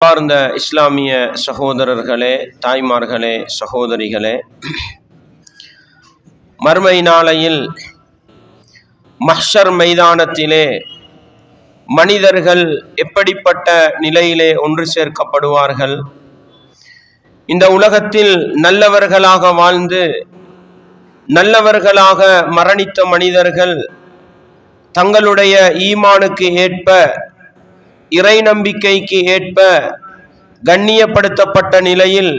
அன்பார்ந்த இஸ்லாமிய சகோதரர்களே, தாய்மார்களே, சகோதரிகளே, மறுமை நாளையில் மஹ்ஷர் மைதானத்திலே மனிதர்கள் எப்படிப்பட்ட நிலையிலே ஒன்று சேர்க்கப்படுவார்கள்? இந்த உலகத்தில் நல்லவர்களாக வாழ்ந்து நல்லவர்களாக மரணித்த மனிதர்கள் தங்களுடைய ஈமானுக்கு ஏற்ப, இறை நம்பிக்கைக்கு ஏற்ப கண்ணியப்படுத்தப்பட்ட நிலையில்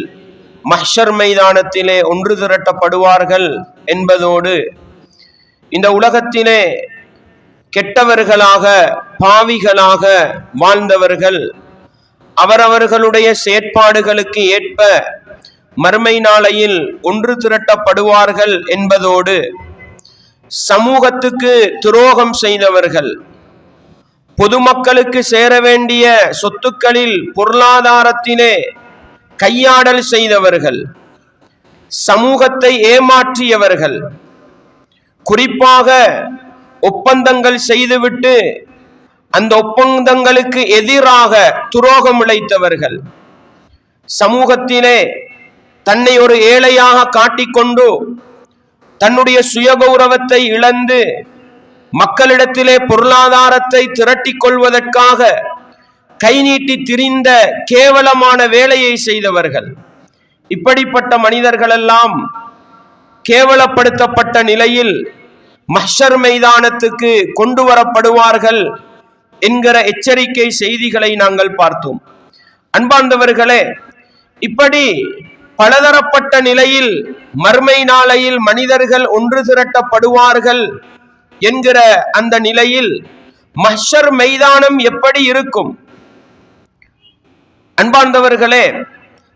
மஹ்ஷர் மைதானத்திலே ஒன்று திரட்டப்படுவார்கள் என்பதோடு, இந்த உலகத்திலே கெட்டவர்களாக பாவிகளாக வாழ்ந்தவர்கள் அவரவர்களுடைய செயற்பாடுகளுக்கு ஏற்ப மறுமை நாளையில் ஒன்று திரட்டப்படுவார்கள் என்பதோடு, சமூகத்துக்கு துரோகம் செய்தவர்கள், பொதுமக்களுக்கு சேர வேண்டிய சொத்துக்களில் பொருளாதாரத்திலே கையாடல் செய்தவர்கள், சமூகத்தை ஏமாற்றியவர்கள், குறிப்பாக ஒப்பந்தங்கள் செய்துவிட்டு அந்த ஒப்பந்தங்களுக்கு எதிராக துரோகம் இழைத்தவர்கள், சமூகத்திலே தன்னை ஒரு ஏழையாக காட்டிக்கொண்டு தன்னுடைய சுயகௌரவத்தை இழந்து மக்களிடத்திலே பொருளாதாரத்தை திரட்டிக் கொள்வதற்காக கை நீட்டி திரிந்த கேவலமான வேலையை செய்தவர்கள், இப்படிப்பட்ட மனிதர்களெல்லாம் கேவலப்படுத்தப்பட்ட நிலையில் மஹ்ஷர் மைதானத்துக்கு கொண்டு வரப்படுவார்கள் என்கிற எச்சரிக்கை செய்திகளை நாங்கள் பார்த்தோம். அன்பார்ந்தவர்களே, இப்படி பலதரப்பட்ட நிலையில் மறுமை நாளையில் மனிதர்கள் ஒன்று திரட்டப்படுவார்கள் என்கிற அந்த நிலையில் மஹ்ஷர் மைதானம் எப்படி இருக்கும்? அன்பார்ந்தவர்களே,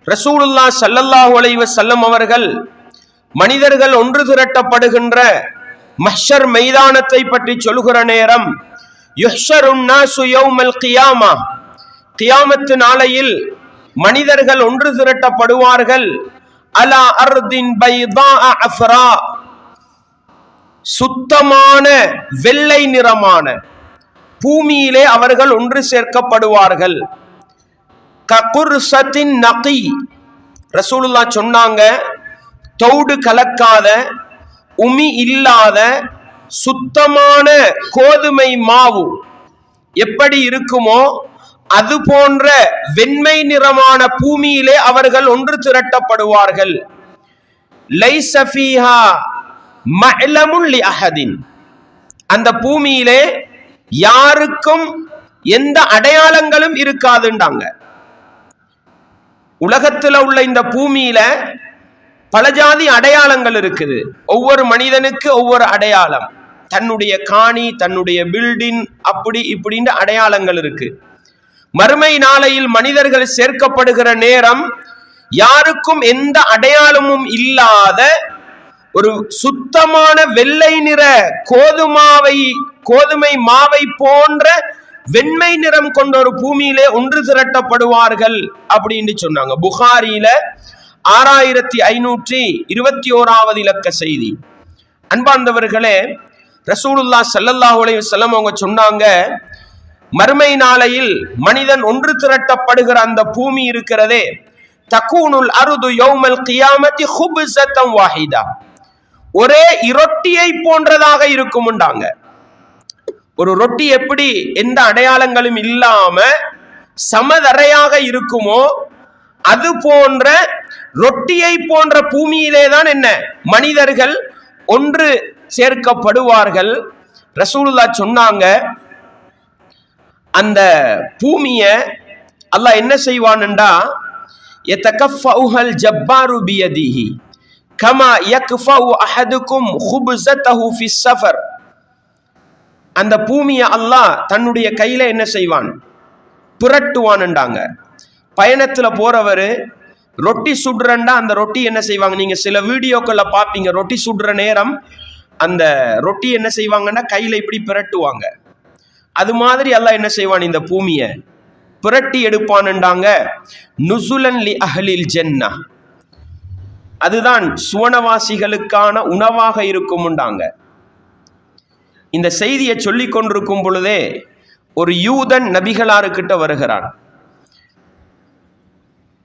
ரசூலுல்லாஹ் ஸல்லல்லாஹு அலைஹி வஸல்லம் அவர்கள் மனிதர்கள் ஒன்று திரட்டப்படுகின்ற மஹ்ஷர் மைதானத்தை பற்றி சொல்கிற நேரம், யுஹ்ஷருன் நாசு யௌமல் கியாமா, கியாமத்து நாளையில் மனிதர்கள் ஒன்று திரட்டப்படுவார்கள், அலா அர்தின் பைதா அஃப்ரா, சுத்தமான வெள்ளை நிறமான பூமியிலே அவர்கள் ஒன்று சேர்க்கப்படுவார்கள். ககுர்சத்தின் நகி, ரசூலுல்லாஹ் சொன்னாங்க, தௌடு கலக்காத, உமி இல்லாத சுத்தமான கோதுமை மாவு எப்படி இருக்குமோ அது போன்ற வெண்மை நிறமான பூமியிலே அவர்கள் ஒன்று திரட்டப்படுவார்கள். லைஸ ஃபீஹா மஅலமுன் லிஅஹதின், அந்த பூமியிலே யாருக்கும் எந்த அடையாளங்களும் இருக்காதுண்டாங்க. உலகத்துல உள்ள இந்த பூமியில பல ஜாதி அடையாளங்கள் இருக்குது. ஒவ்வொரு மனிதனுக்கு ஒவ்வொரு அடையாளம், தன்னுடைய காணி, தன்னுடைய பில்டிங், அப்படி இப்படின்ற அடையாளங்கள் இருக்கு. மறுமை நாளையில் மனிதர்கள் சேர்க்கப்படுகிற நேரம் யாருக்கும் எந்த அடையாளமும் இல்லாத ஒரு சுத்தமான வெள்ளை நிற கோதுமை மாவை போன்ற வெண்மை நிறம் கொண்ட ஒரு பூமியிலே ஒன்று திரட்டப்படுவார்கள் அப்படின்னு சொன்னாங்க. புகாரியில 6521 இலக்க செய்தி. அன்பார்ந்தவர்களே, ரசூலுல்லாஹ் ஸல்லல்லாஹு அலைஹி வஸல்லம் அவங்க சொன்னாங்க, மறுமை நாளையில் மனிதன் ஒன்று திரட்டப்படுகிற அந்த பூமி இருக்கிறதே, தகூனுல் அர்து யௌமல் கியாமத்தி ஹுப்ஸத்தன் வாஹிதா, ஒரே ரொட்டியை போன்றதாக இருக்கும்ண்டாங்க. ஒரு ரொட்டி எப்படி எந்த அடையாளங்களும் இல்லாம சமதரையாக இருக்குமோ அது போன்ற ரொட்டியை போன்ற பூமியிலே தான் என்ன மனிதர்கள் ஒன்று சேர்க்கப்படுவார்கள். ரசூலுல்லாஹ் சொன்னாங்க, அந்த பூமிய அல்லாஹ் என்ன செய்வான்டா, யதகஃபஉல் ஜப்பாரு பியதிஹி கமா யக்ஃபஉ அஹதுக்கும் ஹுப்ஸதஹு ஃபிஸ் ஸஃபர், அந்த பூமியை அல்லாஹ் தன்னுடைய கையில என்ன செய்வான், புரட்டுவான்ண்டாங்க. பயணத்துல போறவர் ரொட்டி சுடுறண்டா அந்த ரொட்டி என்ன செய்வாங்க, நீங்க சில வீடியோக்கள்ல பாப்பீங்க, ரொட்டி சுடுற நேரம் அந்த ரொட்டி என்ன செய்வாங்கன்னா கையில இப்படி புரட்டுவாங்க. அது மாதிரி அல்லாஹ் என்ன செய்வான், இந்த பூமியை புரட்டி எடுப்பான்ண்டாங்க. நுசுலன் லி அஹ்லில் ஜன்னah, அதுதான் சுவனவாசிகளுக்கான உணவாக இருக்கும்ண்டாங்க. இந்த செய்தியை சொல்லிக் கொண்டிருக்கும் பொழுதே ஒரு யூதன் நபிகளாருக்கிட்ட வருகிறான்.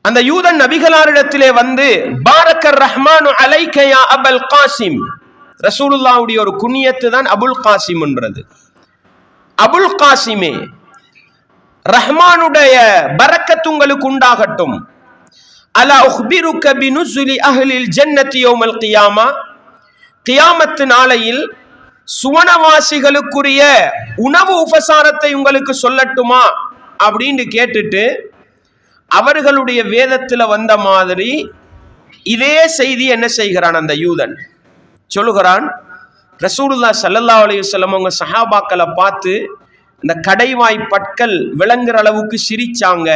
அந்த யூதன் நபிகளாரிடத்திலே வந்து பாரக்கர் ரஹ்மானு அலைக யா அபுல் காசிம், ரசூலுல்லாஹ்வுடைய ஒரு குனியத்து தான் அபுல் காசிம் என்றது. அபுல் காசிமே, ரஹ்மானுடைய பரக்கத் உங்களுக்கு உண்டாகட்டும். அலா உக்பிருக பினுஸுலி அஹ்லில் ஜன்னதி யௌமல் கியாமா, கியாமத் நாளையில் சுவனவாசிகளுக்குரிய உணவு உபசாரத்தை உங்களுக்கு சொல்லட்டுமா அப்படின்னு கேட்டுட்டு அவர்களுடைய வேதத்துல வந்த மாதிரி இதே செய்தி என்ன செய்கிறான் அந்த யூதன் சொல்லுகிறான். ரசூலுல்லாஹ் ஸல்லல்லாஹு அலைஹி வஸல்லம் அவங்க சஹாபாக்களை பார்த்து இந்த கடைவாய் பற்கள் விளங்குற அளவுக்கு சிரிச்சாங்க.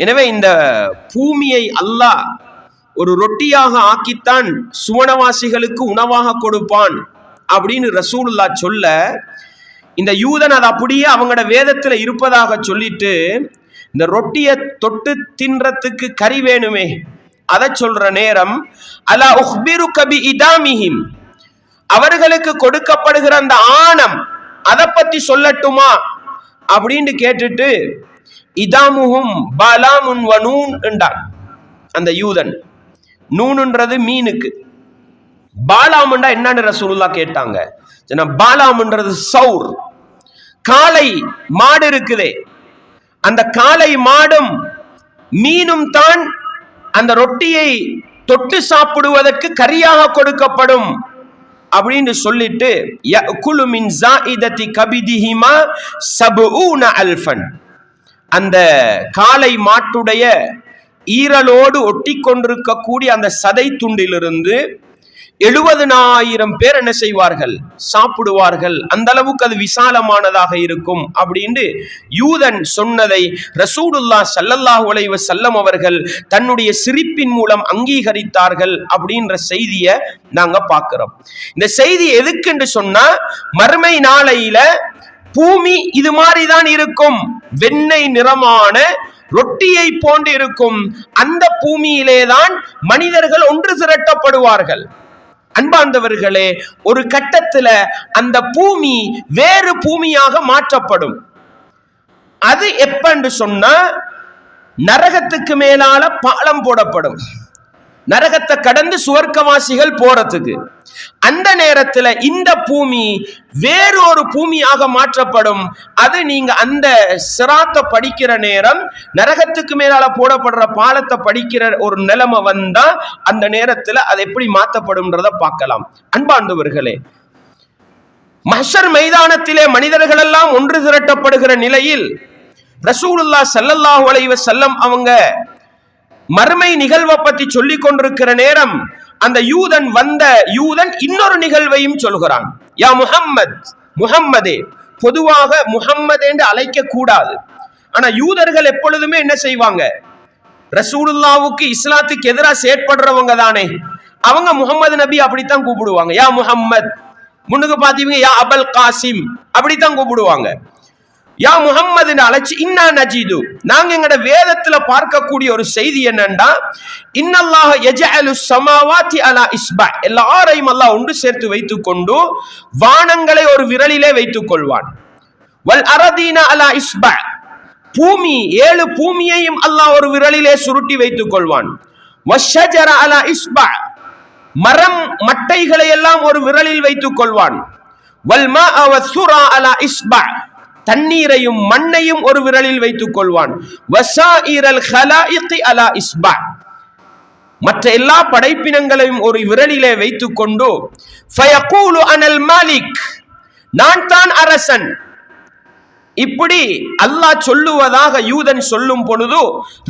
எனவே இந்த பூமியை அல்லாஹ் ஒரு ரொட்டியாக ஆக்கித்தான் சுவனவாசிகளுக்கு உணவாக கொடுப்பான் அப்படின்னு ரசூலுல்லாஹ் சொல்ல, இந்த யூதன் அது அப்படியே அவங்களோட வேதத்துல இருப்பதாக சொல்லிட்டு இந்த ரொட்டியை தொட்டு தின்றதுக்கு கறி வேணுமே அதை சொல்ற நேரம், அலா உக்பிருக பி இதாமிஹிம், அவர்களுக்கு கொடுக்கப்படுகிற அந்த ஆணம் அதை பத்தி சொல்லட்டுமா அப்படின்னு கேட்டுட்டு இதாமுஹும் பாலாமுன் வனூன் என்றான் அந்த யூதன். நூனுன்றது மீனுக்கு, பாலாமுண்டா என்னன்னு ரசூலுல்லாஹ் கேட்டாங்க. பாலாமுன்றது சௌர், காளை மாடு இருக்குதே, அந்த காளை மாடும் மீனும் தான் அந்த ரொட்டியை தொட்டு சாப்பிடுவதற்கு கரியாக கொடுக்கப்படும் அப்படின்னு சொல்லிட்டு யஅகுலு மின் ஸாயிததி கபிதிஹிமா 70 அல்ஃபன், அந்த காளை மாட்டுடைய ஈரலோடு ஒட்டி கொண்டிருக்கக்கூடிய அந்த சதை துண்டிலிருந்து 70,000 பேர் என்ன செய்வார்கள், சாப்பிடுவார்கள். அந்த அளவுக்கு அது விசாலமானதாக இருக்கும் அப்படின்னு யூதன் சொன்னதை ரசூலுல்லாஹ் ஸல்லல்லாஹு அலைஹி வஸல்லம் அவர்கள் தன்னுடைய சிரிப்பின் மூலம் அங்கீகரித்தார்கள் அப்படின்ற செய்தியை நாங்க பார்க்கிறோம். இந்த செய்தி எதுக்குன்னு சொன்னா, மறுமை நாளையில பூமி இது மாதிரிதான் இருக்கும், வெண்ணெய் நிறமான ரொட்டியை போன்று இருக்கும். அந்த பூமியிலேதான் மனிதர்கள் ஒன்று திரட்டப்படுவார்கள். அன்பார்ந்தவர்களே, ஒரு கட்டத்துல அந்த பூமி வேறு பூமியாக மாற்றப்படும். அது எப்பன்னு சொன்னா, நரகத்துக்கு மேலால பாலம் போடப்படும், நரகத்தை கடந்து சுவர்க்கவாசிகள் போறதுக்கு. அந்த நேரத்துல இந்த பூமி வேறொரு பூமியாக மாற்றப்படும். அது நீங்க அந்த சிராத்தை படிக்கிற நேரம், நரகத்துக்கு மேலால போடப்படுற பாலத்தை படிக்கிற ஒரு நிலைமை வந்தா அந்த நேரத்துல அது எப்படி மாற்றப்படும்ன்றத பார்க்கலாம். அன்பார்ந்தவர்களே, மஹ்ஷர் மைதானத்திலே மனிதர்கள் எல்லாம் ஒன்று திரட்டப்படுகிற நிலையில் ரசூலுல்லாஹ் ஸல்லல்லாஹு அலைஹி வஸல்லம் அவங்க மறுமை நிகழ்வை பற்றி சொல்லிக் கொண்டிருக்கிற நேரம் அந்த யூதன் இன்னொரு நிகழ்வையும் சொல்கிறான். யா முஹம்மத், முஹம்மதே, பொதுவாக முஹம்மது என்று அழைக்க கூடாது. ஆனா யூதர்கள் எப்பொழுதுமே என்ன செய்வாங்க, ரசூலுல்லாவுக்கு இஸ்லாத்துக்கு எதிராக செயற்படுறவங்க தானே, அவங்க முஹம்மது நபி அப்படித்தான் கூப்பிடுவாங்க. யா முஹம்மத், முன்னுக்கு பாத்தீங்க யா அபுல் காசிம் அப்படித்தான் கூப்பிடுவாங்க. யா முஹம்மது அழைச்சு இன்னா நஜீது, நாங்க எங்கட வேதத்துல பார்க்கக்கூடிய ஒரு செய்தி என்னன்னா, இன்னல்லாஹ யஜஅலு ஸமாவாதி அலா இஸ்பா, எல்லாரையும் அல்லாஹ் ஒன்று சேர்த்து வைத்துக் கொண்டு வானங்களை ஒரு விரலிலே வைத்துக் கொள்வான். வல் அரதீன அலா இஸ்பா, பூமி 7 பூமியையும் அல்லாஹ் ஒரு விரலிலே சுருட்டி வைத்துக் கொள்வான். வஷ்ஷஜர அலா இஸ்பா, மரம் மட்டைகளை எல்லாம் ஒரு விரலில் வைத்துக் கொள்வான். வல் மாஅ வஸ்ஸுரா அலா இஸ்பா, தண்ணீரையும் மண்ணையும் ஒரு விரலில் வைத்துக் கொள்வான். வஸாயிரல் ஹலாயிகி அலா இஸ்பா, மற்ற எல்லா படைப்பினங்களையும் ஒரு விரலிலே வைத்துக் கொண்டு ஃபயகூலு அனல் மாலிக், நான் தான் அரசன், இப்படி அல்லாஹ் சொல்லுவதாக யூதன் சொல்லும் பொழுது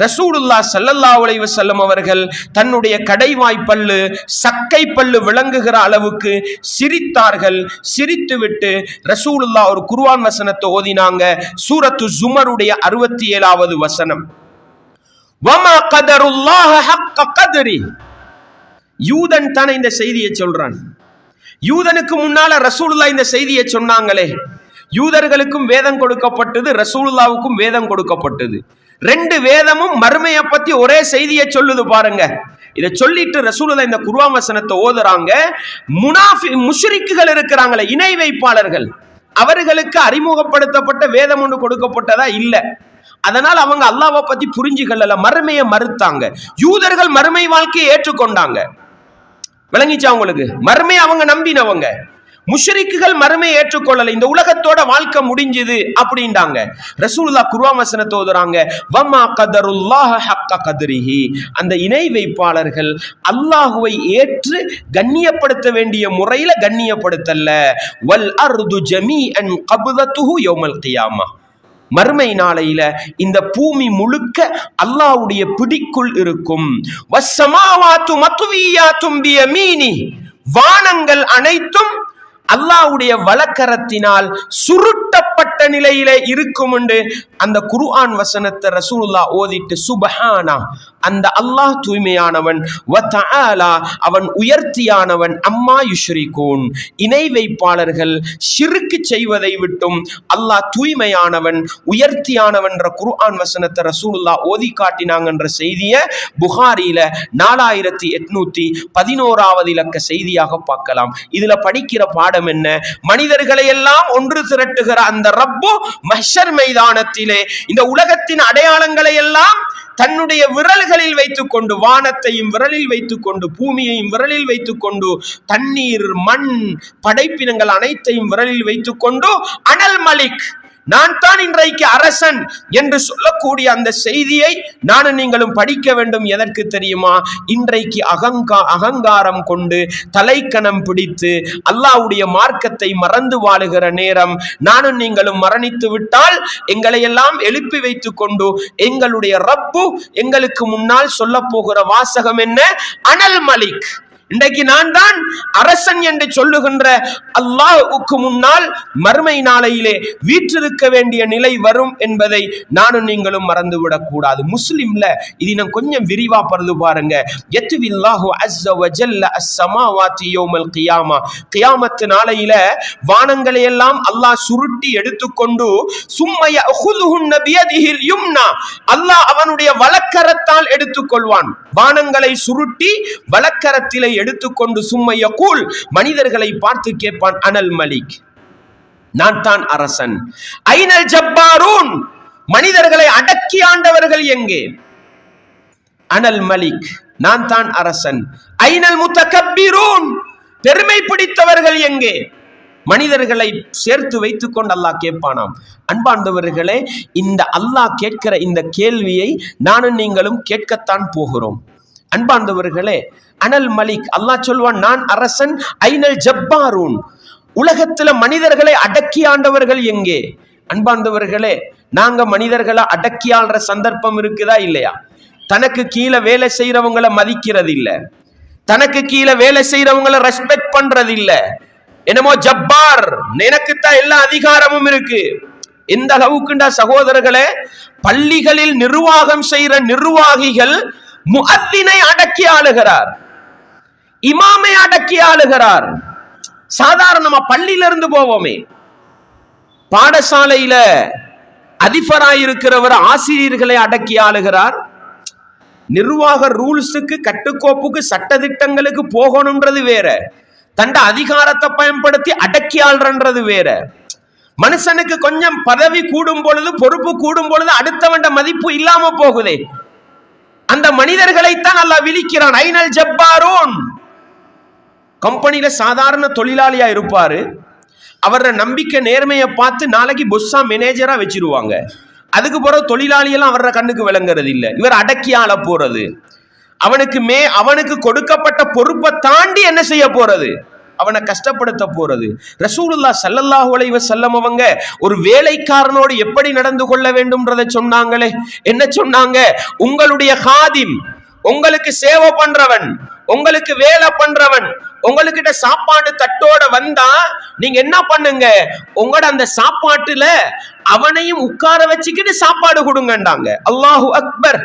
ரசூலுல்லாஹ் ஸல்லல்லாஹு அலைஹி வஸல்லம் அவர்கள் தன்னுடைய கடைவாய் பல்லு சக்கை பல்லு விளங்குகிற அளவுக்கு சிரித்தார்கள். சிரித்துவிட்டு ரசூலுல்லாஹ் ஒரு குர்ஆன் வசனத்தை ஓதினாங்க. சூரத்து ஜுமருடைய 67வது வசனம், வமா கதருல்லாஹ ஹக்க கத்ரி. யூதன் தானே இந்த செய்தியை சொல்றான். யூதனுக்கு முன்னால ரசூலுல்லாஹ் இந்த செய்தியை சொன்னாங்களே. யூதர்களுக்கும் வேதம் கொடுக்கப்பட்டது, ரசூலுல்லாவுக்கும் வேதம் கொடுக்கப்பட்டது. 2 வேதமும் மறுமையை பத்தி ஒரே செய்தியை சொல்லுது பாருங்க. இதை சொல்லிட்டு ரசூலுல்லாஹ் இந்த குர்ஆன் வசனத்தை ஓதுறாங்க. முஷ்ரிக்குகள் இருக்கிறாங்களே, இணை வைப்பாளர்கள், அவர்களுக்கு அறிமுகப்படுத்தப்பட்ட வேதம் ஒன்று கொடுக்கப்பட்டதா இல்ல. அதனால் அவங்க அல்லாஹ்வை பத்தி புரிஞ்சுக்கல, மறுமையை மறுத்தாங்க. யூதர்கள் மறுமை வாழ்க்கையை ஏற்றுக்கொண்டாங்க. விளங்கிச்சா உங்களுக்கு? மறுமையை அவங்க நம்பினவங்க. முஷ்ரிக்குகள் மறுமையை ஏற்றுக்கொள்ளல, இந்த உலகத்தோட வாழ்க்கை முடிஞ்சது அப்படின்றாங்க. ரசூலுல்லாஹ் குர்ஆன் வசனத்தை ஓதுறாங்க, வமா கதருல்லாஹ ஹக்க கத்ரிஹி. அந்த இணை வைப்பாளர்கள் அல்லாஹ்வை ஏற்று கண்ணியப்படுத்த வேண்டிய முறையில கண்ணியப்படுத்தல. வல் அர்து ஜமீஅன் கப்தத்துஹு யௌமல் கியாமா. மறுமை நாளையில இந்த பூமி முழுக்க அல்லாஹ்வுடைய பிடிக்குள் இருக்கும். வஸ்ஸமாவாத்து மத்வியாத்தும் பியமீனி. வானங்கள் அனைத்தும் அல்லாஹ்வுடைய வலக்கரத்தினால் சுருட்டப்பட்ட நிலையில இருக்கும் என்று அந்த குர்ஆன் வசனத்தை ரசூலுல்லாஹ் ஓதிட்டு, சுப்ஹானா, அந்த அல்லாஹ் தூய்மையானவன், வ தஆலா, அவன் உயர்த்தியானவன், அம்மா யுஷ்ரிகூன், இணை வைப்பாளர்கள் ஷிர்க் செய்வதை விட்டும் அல்லாஹ் தூய்மையானவன், உயர்த்தியானவன் என்ற குர்ஆன் வசனத்தை ரசூலுல்லாஹ் ஓதி காட்டினாங்கன்ற செய்தியை புகாரியில 4811 இலக்க செய்தியாக பார்க்கலாம். இதுல படிக்கிற பாடம் என்ன? மனிதர்களை எல்லாம் ஒன்று திரட்டுகிற அந்த ரப்பு மஹ்ஷர் மைதானத்திலே இந்த உலகத்தின் அடையாளங்களை எல்லாம் தன்னுடைய விரல்களில் வைத்துக் கொண்டு, வானத்தையும் விரலில் வைத்துக் கொண்டு, பூமியையும் விரலில் வைத்துக் கொண்டு, தண்ணீர், மண், படைப்பினங்கள் அனைத்தையும் விரலில் வைத்துக் கொண்டு, அனல் மலிக், நான் தான் இன்றைக்கு அரசன் என்று சொல்லக்கூடிய அந்த செய்தியை நானும் நீங்களும் படிக்க வேண்டும். எதற்கு தெரியுமா? இன்றைக்கு அகங்காரம் கொண்டு தலைக்கணம் பிடித்து அல்லாஹ்வுடைய மார்க்கத்தை மறந்து வாழுகிற நேரம். நானும் நீங்களும் மரணித்து விட்டால் எங்களை எல்லாம் எழுப்பி வைத்துக் கொண்டு எங்களுடைய ரப்பு எங்களுக்கு முன்னால் சொல்ல போகிற வாசகம் என்ன? அனல் மலிக். இன்றைக்கு நான் தான் அரசன் என்று சொல்லுகின்ற அல்லாஹ்வுக்கு முன்னால் மறுமை நாளையிலே வீற்றிருக்க வேண்டிய நிலை வரும் என்பதை நானும் நீங்களும் மறந்துவிடக் கூடாது. முஸ்லிம்ல இது நான் கொஞ்சம் விரிவா பருது பாருங்க. யத்வில்லாஹு அஸ்ஸ வ ஜல்ல அஸ்ஸமாவாத்தி யௌமல் கியாமா. கியாமத் நாளையில வானங்களை எல்லாம் அல்லாஹ் சுருட்டி எடுத்துக்கொண்டு, சும்ம யஅஹுதுஹுன் பியதிஹில் யும்னா, அல்லாஹ் அவனுடைய வலக்கரத்தால் எடுத்துக்கொள்வான். வானங்களை சுருட்டி வலக்கரத்திலே எடுத்துக்கொண்டு சும்ம யகூல், மனிதர்களை பார்த்து கேட்பான், அனல் மலிக், நான் தான் அரசன். ஐனல் ஜப்பாரூன், மனிதர்களை அடக்கி ஆண்டவர்கள் எங்கே? அனல் மலிக், நான் தான் அரசன். ஐனல் முத்தகப்பிரூன், பெருமை பிடித்தவர்கள் எங்கே? மனிதர்களை சேர்த்து வைத்துக் கொண்டு அல்லாஹ் கேட்பானாம். அன்பார்ந்தவர்களே, இந்த அல்லாஹ் கேட்கிற இந்த கேள்வியை நானும் நீங்களும் கேட்கத்தான் போகிறோம். அன்பார்ந்தவர்களே, அனல் மலிக், அல்லாஹ் சொல்வான், நான் அரசன். ஐனல் ஜப்பாரூன், உலகத்துல மனிதர்களை அடக்கி ஆண்டவர்கள் எங்கே? அன்பார்ந்தவர்களே, நாங்க மனிதர்களை அடக்கி ஆள்ற சந்தர்ப்பம் இருக்குதா இல்லையா? தனக்கு கீழே வேலை செய்யறவங்களை மதிக்கிறது இல்ல, தனக்கு கீழே வேலை செய்யறவங்களை ரெஸ்பெக்ட் பண்றது இல்ல. என்னமோ ஜப்பார், எனக்குத்தான் எல்லா அதிகாரமும் இருக்கு. எந்த அளவுக்குண்டா சகோதரர்களே, பள்ளிகளில் நிர்வாகம் செய்யற நிர்வாகிகள் முஅத்தினை அடக்கி ஆளுகிறார், இமாமை அடக்கி ஆளுகிறார். சாதாரணமா பள்ளியிலிருந்து போவோமே, பாடசாலையில அதிபராயிருக்கிறவர் ஆசிரியர்களை அடக்கி ஆளுகிறார். நிர்வாக ரூல்ஸுக்கு, கட்டுக்கோப்புக்கு, சட்டதிட்டங்களுக்கு போகணும்ன்றது வேற, தண்ட அதிகாரத்தை பயன்படுத்தி அடக்கி ஆள்றது வேற. மனுஷனுக்கு கொஞ்சம் பதவி கூடும் பொழுது, பொறுப்பு கூடும் பொழுது அடுத்தவண்ட மதிப்பு இல்லாம போகுதே. அந்த மனிதர்களைத்தான் அல்லாஹ் விழிக்கிறான். ஐனல் ஜப்பாரூன், கம்பெனியில சாதாரண தொழிலாளியா இருப்பாரு, அவர நம்பிக்கை நேர்மையை பார்த்து நாளைக்கு பொஸ்ஸா மேனேஜரா வச்சிருவாங்க. அதுக்கு பிறகு தொழிலாளியெல்லாம் அவர கண்ணுக்கு விளங்குறது இல்லை. இவர் அடக்கி ஆள போறது, அவனுக்கு கொடுக்கப்பட்ட பொறுப்பை தாண்டி என்ன செய்ய போறது? அவனை கஷ்டப்படுத்த போறது. ரசூலுல்லாஹ் ஸல்லல்லாஹு அலைஹி வஸல்லம் அவங்க ஒரு வேலைக்காரனோடு எப்படி நடந்து கொள்ள வேண்டும்ன்றதை சொன்னாங்களே. என்ன சொன்னாங்க? உங்களுடைய காதிம், உங்களுக்கு சேவை பண்றவன், உங்களுக்கு வேலை பண்றவன் உங்ககிட்ட சாப்பாடு தட்டோட வந்தா நீங்க என்ன பண்ணுங்க? உங்களோட அந்த சாப்பாட்டுல அவனையும் உட்கார வச்சுக்கிட்டு சாப்பாடு கொடுங்கண்டாங்க. அல்லாஹு அக்பர்.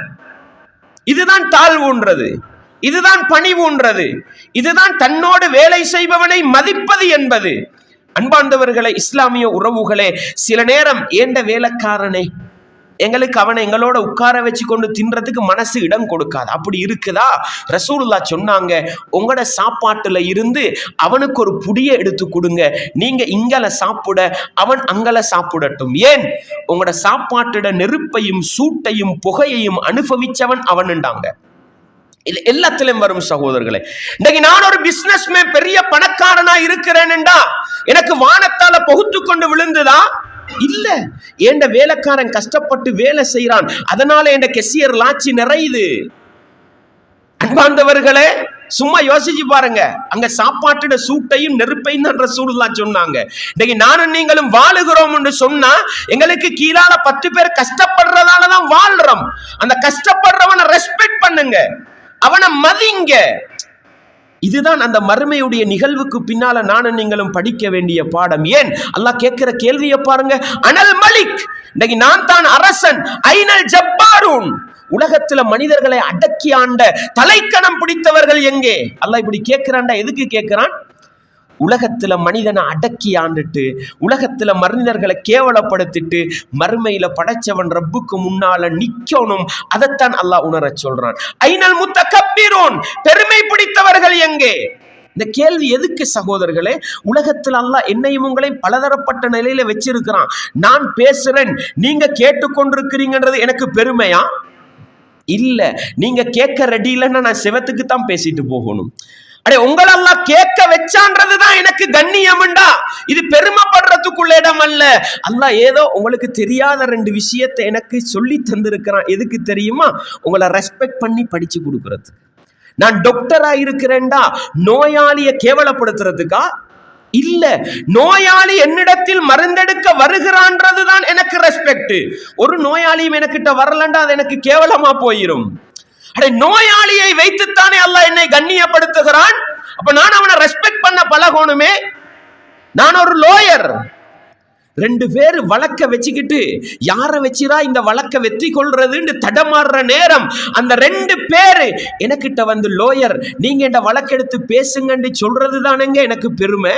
இதுதான் தாழ்வுன்றது, இதுதான் பணிவுன்றது, இதுதான் தன்னோடு வேலை செய்பவனை மதிப்பது என்பது. அன்பார்ந்தவர்களே, இஸ்லாமிய உறவுகளே, சில நேரம் ஏண்ட வேலைக்காரனே, எங்களுக்கு அவனை எங்களோட உட்கார வச்சு கொண்டு தின்றதுக்கு மனசு இடம் கொடுக்காது. அப்படி இருக்குதா? ரசூலுல்லாஹ் சொன்னாங்க, உங்களோட சாப்பாட்டுல இருந்து அவனுக்கு ஒரு புடியை எடுத்து கொடுங்க, நீங்க இங்கல சாப்பிட, அவன் அங்கல சாப்பிடட்டும். ஏன்? உங்களோட சாப்பாட்டோட நெருப்பையும் சூட்டையும் புகையையும் அனுபவிச்சவன் அவன்ண்டாங்க. இது எல்லாத்திலும் வரும் சகோதரர்களே. இன்னைக்கு நான் ஒரு பிசினஸ்மேன், பெரிய பணக்காரனா இருக்கிறேன்டா எனக்கு வானத்தால பகுத்து கொண்டு விழுந்துதா? இல்ல, என் வேலைக்காரன் கஷ்டப்பட்டு வேலை செய்யறான், அதனால என் கெசியர் லாட்சி நிறையுது. அன்பார்ந்தவர்களே, சும்மா யோசிச்சு பாருங்க, அங்க சாப்பாட்டுட சூட்டையும் நெருப்பையும் தான் ரசூலுல்லாஹ் சொன்னாங்க. இன்னைக்கு நானும் நீங்களும் வாழுகிறோம் என்று சொன்னா எங்களுக்கு கீழால 10 பேர் கஷ்டப்படுறதாலதான் வாழ்றோம். அந்த கஷ்டப்படுறவனை ரெஸ்பெக்ட் பண்ணுங்க, அவனை மதிங்க. இதுதான் அந்த மறுமையுடைய நிகழ்வுக்கு பின்னால நானும் நீங்களும் படிக்க வேண்டிய பாடம். ஏன்? அல்லாஹ் கேட்கிற கேள்வியை பாருங்க, அனல் மலிக், இன்னைக்கு நான் தான் அரசன், ஐனல் ஜப்பாரூன், உலகத்துல மனிதர்களை அடக்கி ஆண்ட தலைக்கணம் பிடித்தவர்கள் எங்கே? அல்லாஹ் இப்படி கேட்கிறான்டா. எதுக்கு கேட்கிறான்? உலகத்துல மனிதனை அடக்கி ஆண்டுட்டு, உலகத்துல மனிதர்களை கேவலப்படுத்திட்டு, மறுமையில படைச்சவன் ரப்புக்கு முன்னால நிக்கணும். அதைத்தான் அல்லாஹ் உணர சொல்றான். ஐனல் முத்தகப்பிரூன், பெருமை பிடித்தவர்கள் எங்கே? இந்த கேள்வி எதுக்கு சகோதரர்களே? உலகத்தில் அல்லாஹ் என்னையும் உங்களையும் பலதரப்பட்ட நிலையில வச்சிருக்கிறான். நான் பேசுறேன், நீங்க கேட்டுக்கொண்டிருக்கிறீங்கன்றது எனக்கு பெருமையா? இல்ல. நீங்க கேட்க ரெடி இல்லைன்னா நான் செவத்துக்கு தான் பேசிட்டு போகணும். அடே, உங்களெல்லாம் கேட்க வச்சான்றதுதான் எனக்கு கண்ணியம்டா. இது பெருமைப்படுறதுக்குள்ள இடம் அல்ல. அல்லாஹ் ஏதோ உங்களுக்கு தெரியாத 2 விஷயத்தை எனக்கு சொல்லி தந்திருக்கிறான். எதுக்கு தெரியுமா? உங்களை ரெஸ்பெக்ட் பண்ணி படிச்சு கொடுக்கறதுக்கு. நான் டாக்டரா இருக்கிறேன்டா நோயாளிய கேவலப்படுத்துறதுக்கா? இல்ல, நோயாளி என்னிடத்தில் மருந்தெடுக்க வருகிறான்றதுதான் எனக்கு ரெஸ்பெக்ட். ஒரு நோயாளியும் எனக்கிட்ட வரலண்டா அது எனக்கு கேவலமா போயிரும். அட, நோயாளியை வைத்துத்தானே அல்லாஹ் என்னை கண்ணியப்படுத்துகிறான். அப்ப நான் அவனை ரெஸ்பெக்ட் பண்ண பழகணுமே. நான் ஒரு லோயர், 2 பேர் வழக்க வச்சுக்கிட்டு யார வச்சிரா இந்த வழக்க வெற்றி கொள்றதுன்னு தடமாறுற நேரம், அந்த 2 பேரு எனக்கிட்ட வந்து லோயர் நீங்க இந்த வழக்கெடுத்து பேசுங்கன்னு சொல்றது தானேங்க எனக்கு பெருமை.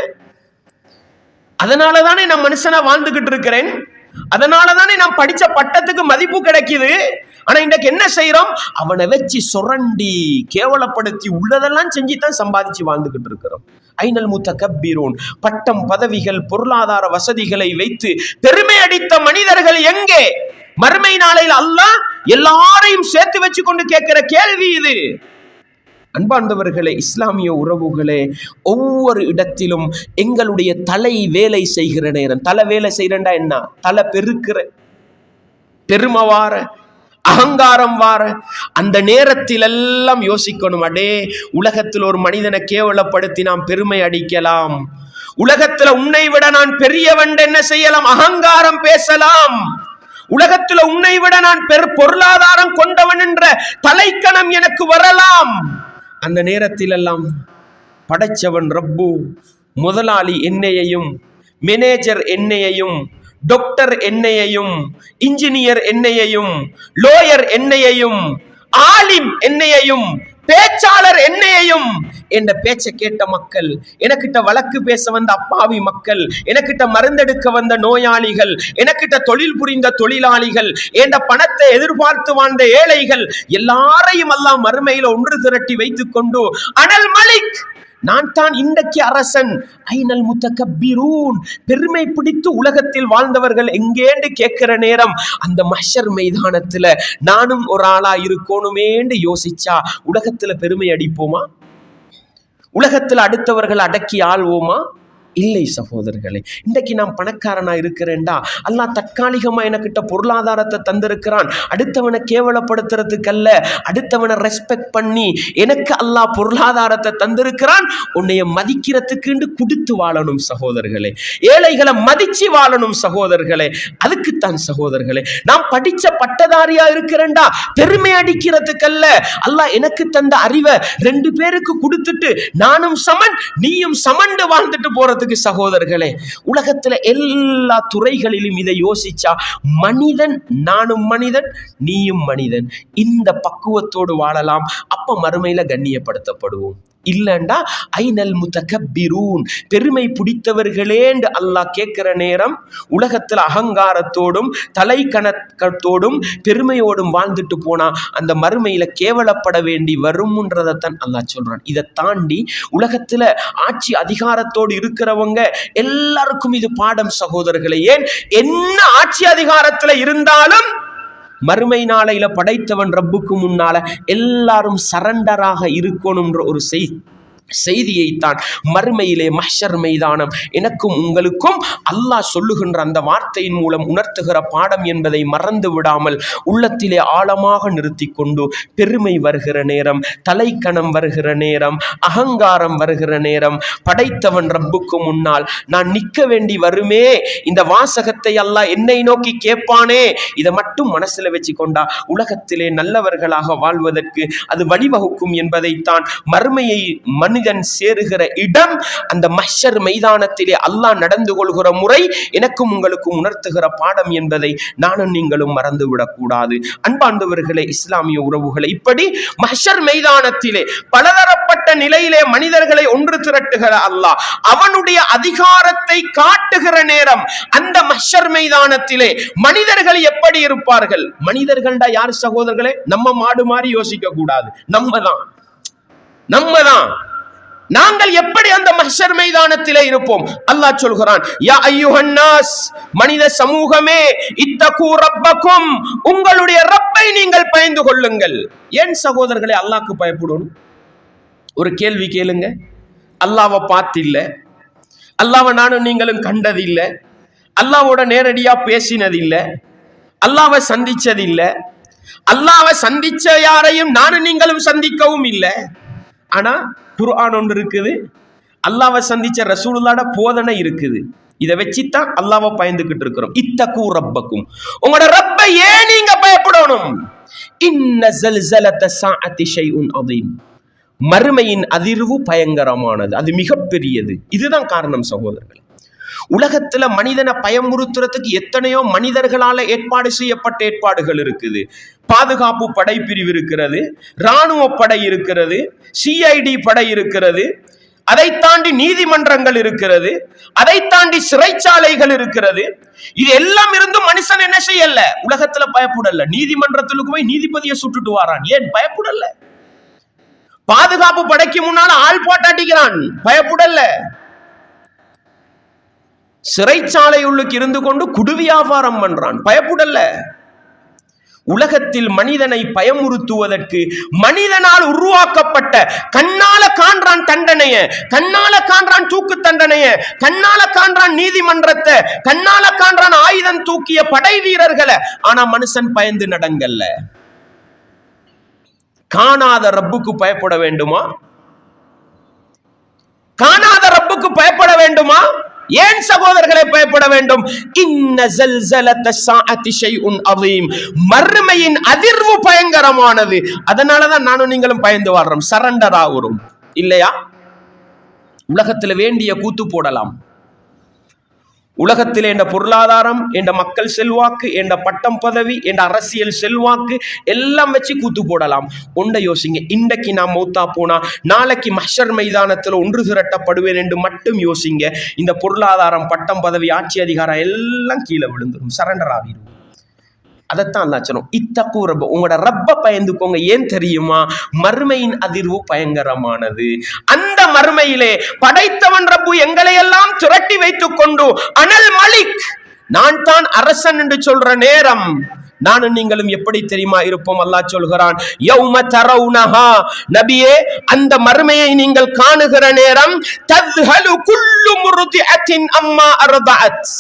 அதனாலதானே நான் மனுஷனா வாழ்ந்துகிட்டு இருக்கிறேன். அதனாலதானே நான் படிச்ச பட்டத்துக்கு மதிப்பு கிடைக்குது. ஆனா இன்றைக்கு என்ன செய்யறோம்? அவனை வச்சு சுரண்டி கேவலப்படுத்தி உள்ளதெல்லாம் செஞ்சுதான் சம்பாதிச்சு வாழ்ந்துகிட்டு இருக்கிறோம். ஐனல் முத்தகப்பிரூன், பட்டம் பதவிகள் பொருளாதார வசதிகளை வைத்து பெருமை அடித்த மனிதர்கள் எங்கே? மறுமை நாளையில் அல்லாஹ் எல்லாரையும் சேர்த்து வச்சு கொண்டு கேட்கிற கேள்வி இது. அன்பார்ந்தவர்களே, இஸ்லாமிய உறவுகளே, ஒவ்வொரு இடத்திலும் எங்களுடைய தலை வேலை செய்கிற நேரம், தலை வேலை செய்யறா என்ன? தலை பெருக்கிற, பெருமை வார, அகங்காரம் வார, அந்த நேரத்தில் எல்லாம் யோசிக்கணும். அடே, உலகத்தில் ஒரு மனிதனை கேவலப்படுத்தி நாம் பெருமை அடிக்கலாம். உலகத்துல உன்னை விட நான் பெரியவன் என்ன செய்யலாம்? அகங்காரம் பேசலாம். உலகத்துல உன்னை விட நான் பொருளாதாரம் கொண்டவன் என்ற தலைக்கணம் எனக்கு வரலாம். அந்த நேரத்தில் எல்லாம் படைச்சவன் ரப்பு, முதலாளி என்னையையும், மேனேஜர் என்னையையும், டாக்டர் என்னையையும், இன்ஜினியர் என்னையையும், லோயர் என்னையையும், ஆலிம் என்னையையும், பேச்சாளர் என்னையையும், என்ற பேச்சை கேட்ட மக்கள், எனக்கிட்ட வழக்கு பேச வந்த அப்பாவி மக்கள், எனக்கிட்ட மருந்தெடுக்க வந்த நோயாளிகள், எனக்கிட்ட தொழில் புரிந்த தொழிலாளிகள், என்ற பணத்தை எதிர்பார்த்து வாழ்ந்த ஏழைகள் எல்லாரையும் அல்லாஹ் மறுமையில ஒன்று திரட்டி வைத்துக் கொண்டு, அனல் மலிக், நான் தான் இன்றைக்கு அரசன், ஐனல் முத்தகப்பிரூன், பெருமை பிடித்து உலகத்தில் வாழ்ந்தவர்கள் எங்கேன்னு கேட்கிற நேரம், அந்த மஹ்ஷர் மைதானத்துல நானும் ஒரு ஆளா இருக்கணுமேன்னு யோசிச்சா உலகத்துல பெருமை அடிப்போமா? உலகத்துல அடுத்தவர்கள் அடக்கி ஆள்வோமா? இல்லை சகோதரர்களே. இன்றைக்கு நான் பணக்காரனா இருக்கிறேன்டா, அல்லாஹ் தற்காலிகமா எனக்கிட்ட பொருளாதாரத்தை தந்திருக்கிறான் அடுத்தவனை கேவலப்படுத்துறதுக்கு அல்ல, அடுத்தவனை ரெஸ்பெக்ட் பண்ணி எனக்கு அல்லாஹ் பொருளாதாரத்தை தந்திருக்கிறான் உன்னைய மதிக்கிறதுக்கு கொடுத்து வாழணும் சகோதரர்களே. ஏழைகளை மதிச்சு வாழணும் சகோதரர்களே. அதுக்குத்தான் சகோதரர்களே நான் படிச்ச பட்டதாரியா இருக்கிறேன்டா பெருமை அடிக்கிறதுக்கு அல்ல, அல்லாஹ் எனக்கு தந்த அறிவை 2 பேருக்கு கொடுத்துட்டு நானும் சமன் நீயும் சமண்டு வாழ்ந்துட்டு போறது சகோதரர்களே. உலகத்துல எல்லா துறைகளிலும் இதை யோசிச்சா மனிதன், நானும் மனிதன் நீயும் மனிதன், இந்த பக்குவத்தோடு வாழலாம். அப்ப மறுமையில கண்ணியப்படுத்தப்படுவோம். இல்லண்டா ஐனல் முத்தகப்பிரூன், பெருமை பிடித்தவர்களேண்டு அல்லாஹ் கேட்கிற நேரம் உலகத்தில் அகங்காரத்தோடும் தலை கணக்கத்தோடும் பெருமையோடும் வாழ்ந்துட்டு போனா அந்த மறுமையில கேவலப்பட வேண்டி வரும்ன்றதைத்தான் அல்லாஹ் சொல்றான். இதை தாண்டி உலகத்துல ஆட்சி அதிகாரத்தோடு இருக்கிறவங்க எல்லாருக்கும் இது பாடம் சகோதரர்களே. ஏன் என்ன ஆட்சி அதிகாரத்துல இருந்தாலும் மறுமை நாளையில படைத்தவன் ரப்புக்கு முன்னால எல்லாரும் சரண்டராக இருக்கணும்ன்ற ஒரு செய்தியைத்தான் மறுமையிலே மஹ்ஷர் மைதானம் எனக்கும் உங்களுக்கும் அல்லாஹ் சொல்லுகின்ற அந்த வார்த்தையின் மூலம் உணர்த்துகிற பாடம் என்பதை மறந்து விடாமல் உள்ளத்திலே ஆழமாக நிறுத்தி கொண்டு பெருமை வருகிற நேரம், தலைக்கணம் வருகிற நேரம், அகங்காரம் வருகிற நேரம் படைத்தவன் ரப்புக்கு முன்னால் நான் நிற்க வேண்டி வருமே, இந்த வாசகத்தை அல்லாஹ் என்னை நோக்கி கேட்பானே, இதை மட்டும் மனசுல வச்சு கொண்டா உலகத்திலே நல்லவர்களாக வாழ்வதற்கு அது வழிவகுக்கும் என்பதைத்தான் மறுமையை மனிதன் சேருகிற இடம் அந்த மஹ்ஷர் மைதானத்திலே அல்லாஹ் நடந்து கொள்கிற முறை எனக்கும் உங்களுக்கும் உணர்த்துகிற பாடம் என்பதை நானும் நீங்களும் மறந்துவிடக் கூடாது. அன்பாண்டவர்களே, இஸ்லாமிய உறவுகளை, இப்படி மஹ்ஷர் மைதானத்திலே பலதரப்பட்ட நிலையிலே மனிதர்களை ஒன்று திரட்டுகிற அல்லாஹ் அவனுடைய அதிகாரத்தை காட்டுகிற நேரம் அந்த மஹ்ஷர் மைதானத்திலே மனிதர்கள் எப்படி இருப்பார்கள்? மனிதர்கள்டா யார் சகோதரர்களே? நம்ம மாடு மாதிரி யோசிக்க கூடாது. நம்ம தான் நாங்கள் எப்படி அந்த மஹ்ஷர் மைதானத்திலே இருப்போம்? அல்லாஹ் சொல்கிறான், யா அய்யுஹன் நாஸ், மனித சமூகமே, இத்தகு ரப்பக்கும், உங்களுடைய ரப்பை நீங்கள் பயந்து கொள்ளுங்கள். ஏன் சகோதரர்களே அல்லாஹ்க்கு பயப்படணும்? ஒரு கேள்வி கேளுங்க. அல்லாஹ்வை பார்த்தில்ல, அல்லாஹ்வை நானும் நீங்களும் கண்டதில்லை, அல்லாஹ்வோட நேரடியா பேசினதில்லை, அல்லாஹ்வை சந்திச்சதில்லை, அல்லாஹ்வை சந்திச்ச யாரையும் நானும் நீங்களும் சந்திக்கவும் இல்லை. ஆனா குர்ஆன் ஒன்று இருக்குது, அல்லாஹ்வை சந்திச்ச ரசூலுல்லாஹ்ட போதனை இருக்குது. இதை வச்சுதான் அல்லாஹ்வை பயந்துகிட்டு இருக்கிறோம். இத்தகு ரப்பக்கும், உங்களோட ரப்பை ஏன் நீங்க பயப்படணும்? இன்ன ஸல்ஸலத ஸாஅத்தி ஷைஉன் அதீம், மறுமையின் அதிர்வு பயங்கரமானது, அது மிகப்பெரியது. இதுதான் காரணம் சகோதரர்களே. உலகத்துல மனிதனை பயமுறுத்துறதுக்கு எத்தனையோ மனிதர்களால ஏற்பாடு செய்யப்பட்ட ஏற்பாடுகள் இருக்குது. பாதுகாப்பு படை பிரிவு இருக்கிறது, இராணுவ படை இருக்கிறது, சிஐடி படை இருக்கிறது, அதை தாண்டி நீதிமன்றங்கள் இருக்கிறது, அதை தாண்டி சிறைச்சாலைகள் இருக்கிறது. இது எல்லாம் இருந்தும் மனுஷன் என்ன செய்யல? உலகத்துல பயப்படல. நீதிமன்றத்துக்கு போய் நீதிபதியை சுட்டுட்டு வாரான். ஏன் பயப்படல? பாதுகாப்பு படைக்கு முன்னால ஆள் போட்டாட்டிக்கிறான், பயப்படல. சிறைச்சாலை உள்ளுக்கு இருந்து கொண்டு குடு வியாபாரம் பண்றான், பயப்படல. உலகத்தில் மனிதனை பயமுறுத்துவதற்கு மனிதனால் உருவாக்கப்பட்ட, கண்ணால காண்றான் தண்டனைய, கண்ணால காண்றான் தூக்கு தண்டனைய, கண்ணால காண்றான் நீதிமன்றத்தை, கண்ணால காண்றான் ஆயுதம் தூக்கிய படை வீரர்களை. ஆனா மனுஷன் பயந்து நடங்கல்ல. காணாத ரப்புக்கு பயப்பட வேண்டுமா? காணாத ரப்புக்கு பயப்பட வேண்டுமா? ஏன் சகோதரர்களை பயப்பட வேண்டும்? இன்ன ஸல்ஸலத ஸாஅத்தி ஷைஉன் அதீம், மறுமையின் அதிர்வு பயங்கரமானது. அதனாலதான் நானும் நீங்களும் பயந்து வாழ்றோம், சரண்டர் ஆகுறோம் இல்லையா? உலகத்தில் வேண்டிய கூத்து போடலாம். உலகத்தில் என்ற பொருளாதாரம், என்ற மக்கள் செல்வாக்கு, என்ற பட்டம் பதவி, என்ற அரசியல் செல்வாக்கு எல்லாம் வச்சு கூத்து போடலாம். ஒன்றை யோசிங்க, இன்றைக்கு நான் மௌத்தா போனா நாளைக்கு மஹ்ஷர் மைதானத்தில் ஒன்று திரட்டப்படுவேன் என்று மட்டும் யோசிங்க. இந்த பொருளாதாரம், பட்டம் பதவி, ஆட்சி அதிகாரம் எல்லாம் கீழே விழுந்துடும், சரண்டர் ஆகிடும். அதைத்தான் அல்லாஹ் சொன்னோம், இத்தகு ரப்ப, உங்களோட ரப்ப பயந்துக்கோங்க. ஏன் தெரியுமா? மறுமையின் அதிர்வு பயங்கரமானது. அந்த மறுமையிலே படைத்தவன் ரப்பு எங்களை எல்லாம் திரட்டி வைத்துக் கொண்டு அனல் மலிக், நான் தான் அரசன் என்று சொல்ற நேரம் நானும் நீங்களும் எப்படி தெரியுமா இருப்போம்? அல்லாஹ் சொல்கிறான், யௌம தரவுனஹா, நபியே அந்த மறுமையை நீங்கள் காணுகிற நேரம், தத்ஹலு குல்லு முர்திஅத்தின் அம்மா அர்தஅத்.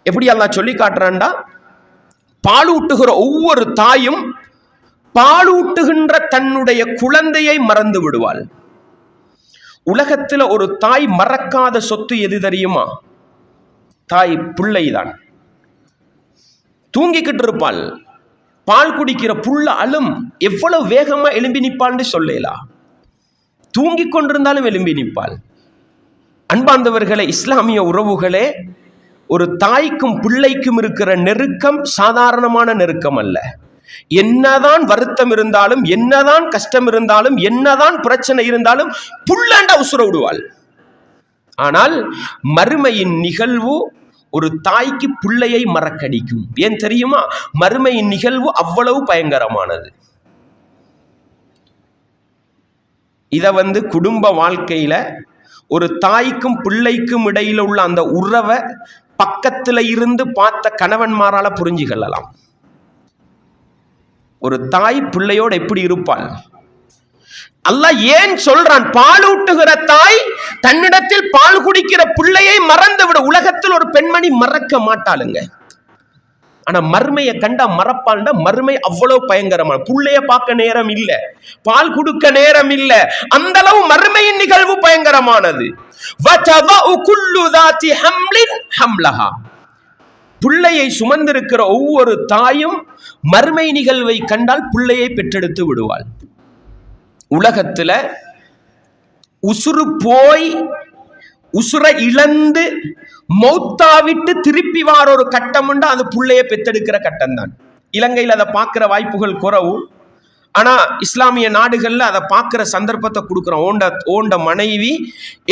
எப்படி அல்லாஹ் சொல்லி காட்டுறான்டா? பாலூட்டுகிற ஒவ்வொரு தாயும் பாலூட்டுகின்ற தன்னுடைய குழந்தையை மறந்து விடுவாள். உலகத்தில் ஒரு தாய் மறக்காத சொத்து எது தெரியுமா? தாய் பிள்ளைதான். தூங்கிக்கிட்டு இருப்பாள், பால் குடிக்கிற புள்ள அழும், எவ்வளவு வேகமா எழும்பி நிற்பான்னு சொல்லலாம். தூங்கி கொண்டிருந்தாலும் எழும்பி நிற்பாள். அன்பார்ந்தவர்களே, இஸ்லாமிய உறவுகளே, ஒரு தாய்க்கும் பிள்ளைக்கும் இருக்கிற நெருக்கம் சாதாரணமான நெருக்கம் அல்ல. என்னதான் வருத்தம் இருந்தாலும், என்னதான் கஷ்டம் இருந்தாலும், என்னதான் பிரச்சனை இருந்தாலும் புள்ளண்ட உசுர விடுவாள். ஆனால் மறுமையின் நிகழ்வு ஒரு தாய்க்கு பிள்ளையை மறக்கடிக்கும். ஏன் தெரியுமா? மறுமையின் நிகழ்வு அவ்வளவு பயங்கரமானது. இத குடும்ப வாழ்க்கையில ஒரு தாய்க்கும் பிள்ளைக்கும் இடையில உள்ள அந்த உறவை பக்கத்துல இருந்து பார்த்த கணவன்மாரால புரிஞ்சுகொள்ளலாம். ஒரு தாய் பிள்ளையோடு எப்படி இருப்பாள்? அல்லாஹ் ஏன் சொல்றான்? பாலூட்டுகிற தாய் தன்னிடத்தில் பால் குடிக்கிற பிள்ளையை மறந்து விட. உலகத்தில் ஒரு பெண்மணி மறக்க மாட்டாளுங்க. ஆனா மறுமையை கண்டா மறப்பான்டா. மறுமை அவ்வளவு பயங்கரமான. புள்ளைய பார்க்க நேரம் இல்ல, பால் கொடுக்க நேரம் இல்ல. அந்த அளவு மறுமையின் நிகழ்வு பயங்கரமானது. பிள்ளையை சுமந்திருக்கிற ஒவ்வொரு தாயும் மறுமை நிகழ்வை கண்டால் பிள்ளையை பெற்றெடுத்து விடுவாள். உலகத்துல உசுறு போய் உசுரை இழந்து மௌத்தாவிட்டு திருப்பி வார ஒரு கட்டம் உண்டு. அது புள்ளைய பெத்தெடுக்கிற கட்டம் தான். இலங்கையில் அதை பார்க்கிற வாய்ப்புகள் குறைவு. ஆனா இஸ்லாமிய நாடுகள்ல அதை பார்க்கிற சந்தர்ப்பத்தை கொடுக்குறோம். ஓண்ட மனைவி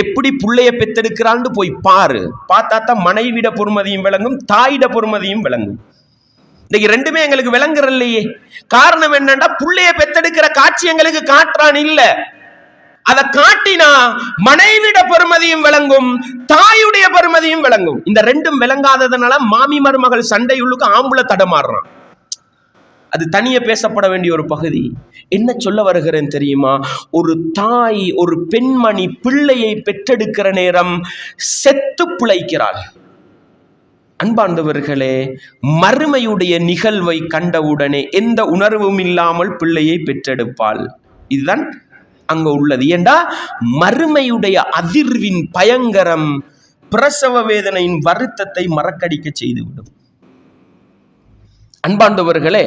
எப்படி புள்ளைய பெத்தெடுக்கிறான்னு போய் பாரு. பார்த்தா தான் மனைவிட பொறுமதியும் விளங்கும், தாயிட பொறுமதியும் விளங்கும். இன்னைக்கு ரெண்டுமே எங்களுக்கு விளங்குற இல்லையே. காரணம் என்னன்னா, புள்ளைய பெத்தெடுக்கிற காட்சி எங்களுக்கு காட்டுறான் இல்ல. அதை காட்டினா மனைவிட பெருமதியும் விளங்கும், தாயுடைய பெருமதியும் விளங்கும். இந்த ரெண்டும் விளங்காததுனால மாமி மருமகள் சண்டையுள்ளுக்கு ஆம்பளை தடமாறுறான். அது தனியே பேசப்பட வேண்டிய ஒரு பகுதி. என்ன சொல்ல வருகிறேன் தெரியுமா? ஒரு தாய், ஒரு பெண்மணி பிள்ளையை பெற்றெடுக்கிற நேரம் செத்து பிழைக்கிறாள். அன்பார்ந்தவர்களே, மறுமையுடைய நிகழ்வை கண்டவுடனே எந்த உணர்வும் இல்லாமல் பிள்ளையை பெற்றெடுப்பாள். இதுதான் அங்க உள்ளது. ஏண்டா மறுமையுடைய அதிர்வின் பயங்கரம் பிரசவ வேதனையின் வருத்தத்தை மறக்கடிக்க செய்துவிடும். அன்பார்ந்தவர்களே,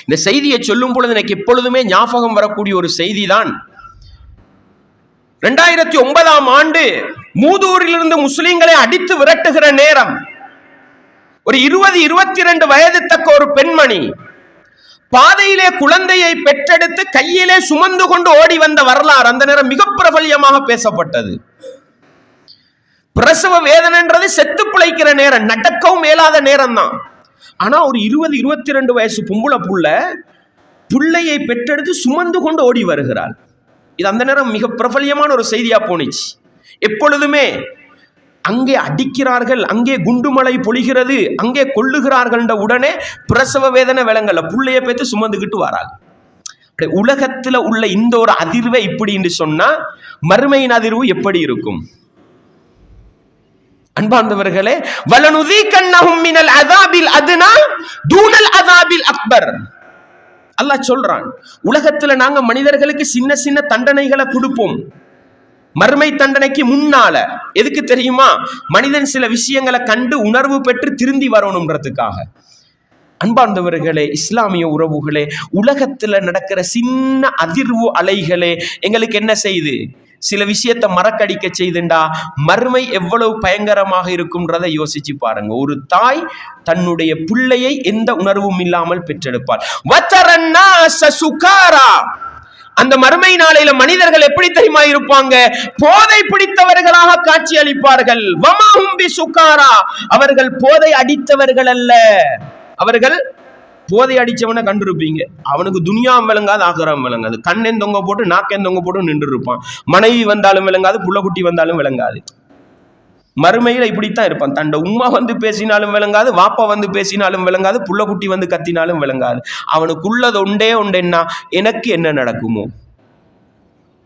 இந்த செய்தியை சொல்லும் பொழுது எனக்கு எப்பொழுதுமே ஞாபகம் வரக்கூடிய ஒரு செய்தி தான். 2009ஆம் ஆண்டு மூதூரிலிருந்து முஸ்லிம்களை அடித்து விரட்டுகிற நேரம் ஒரு 20-22 வயது தக்க ஒரு பெண்மணி பாதையிலே குழந்தையை பெற்றெடுத்து கையிலே சுமந்து கொண்டு ஓடி வந்த வரலாறு அந்த நேரம் மிக பிரபல்யமாக பேசப்பட்டது. பிரசவ வேதனைன்றது செத்து பிழைக்கிற நேரம், நடக்கவும் மேலாத நேரம் தான். ஆனா ஒரு 20-22 வயசு பொம்புளை புள்ளையை பெற்றெடுத்து சுமந்து கொண்டு ஓடி வருகிறாள். இது அந்த நேரம் மிக பிரபல்யமான ஒரு செய்தியா போனிச்சு. எப்பொழுதுமே அங்கே அடிக்கிறார்கள், அங்கே குண்டுமலை பொழிகிறது, அங்கே கொள்ளுகிறார்கள். உடனே பிரசவ வேதனை விளங்கல, புள்ளைய பேத்து சுமந்துக்கிட்டு வராங்க. உலகத்துல உள்ள இந்த ஒரு அதிர்வை இப்படி என்று சொன்னா மறுமையின் அதிர்வு எப்படி இருக்கும்? அன்பார்ந்தவர்களே, வலனுதீகன்னஹும் மினல் அஸாபில் அத்னா தூனல் அஸாபில் அக்பர். அல்லாஹ் சொல்றான், உலகத்துல நாங்க மனிதர்களுக்கு சின்ன சின்ன தண்டனைகளை கொடுப்போம். மறுமை தண்டனைக்கு முன்னால எதுக்கு தெரியுமா? மனிதன் சில விஷயங்களை கண்டு உணர்வு பெற்று திருந்தி வரணும்ன்றதுக்காக. அன்பார்ந்தவர்களே, இஸ்லாமிய உறவுகளே, உலகத்துல நடக்கிற சின்ன அதிர்வு அலைகளே எங்களுக்கு என்ன செய்து? சில விஷயத்தை மறக்கடிக்க செய்துண்டா மறுமை எவ்வளவு பயங்கரமாக இருக்கும்ன்றதை யோசிச்சு பாருங்க. ஒரு தாய் தன்னுடைய பிள்ளையை எந்த உணர்வும் இல்லாமல் பெற்றெடுப்பாள். அந்த மறுமை நாளையில மனிதர்கள் எப்படி தெரியுமா இருப்பாங்க? போதை பிடித்தவர்களாக காட்சி அளிப்பார்கள். அவர்கள் போதை அடித்தவர்கள் அல்ல. அவர்கள் போதை அடிச்சவனை கண்டிருப்பீங்க, அவனுக்கு துனியாவும் விளங்காது, ஆகரம் விளங்காது. கண்ணென் தொங்க போட்டு நாக்கென் தொங்க போட்டு நின்று இருப்பான். மனைவி வந்தாலும் விளங்காது, புள்ளக்குட்டி வந்தாலும் விளங்காது. மறுமையில இப்படித்தான் இருப்பான். தண்ட உம்மா வந்து பேசினாலும் விளங்காது, வாப்பா வந்து பேசினாலும் விளங்காது, புள்ளக்குட்டி வந்து கத்தினாலும் விளங்காது. அவனுக்குள்ளது ஒன்றேன்னா எனக்கு என்ன நடக்குமோ?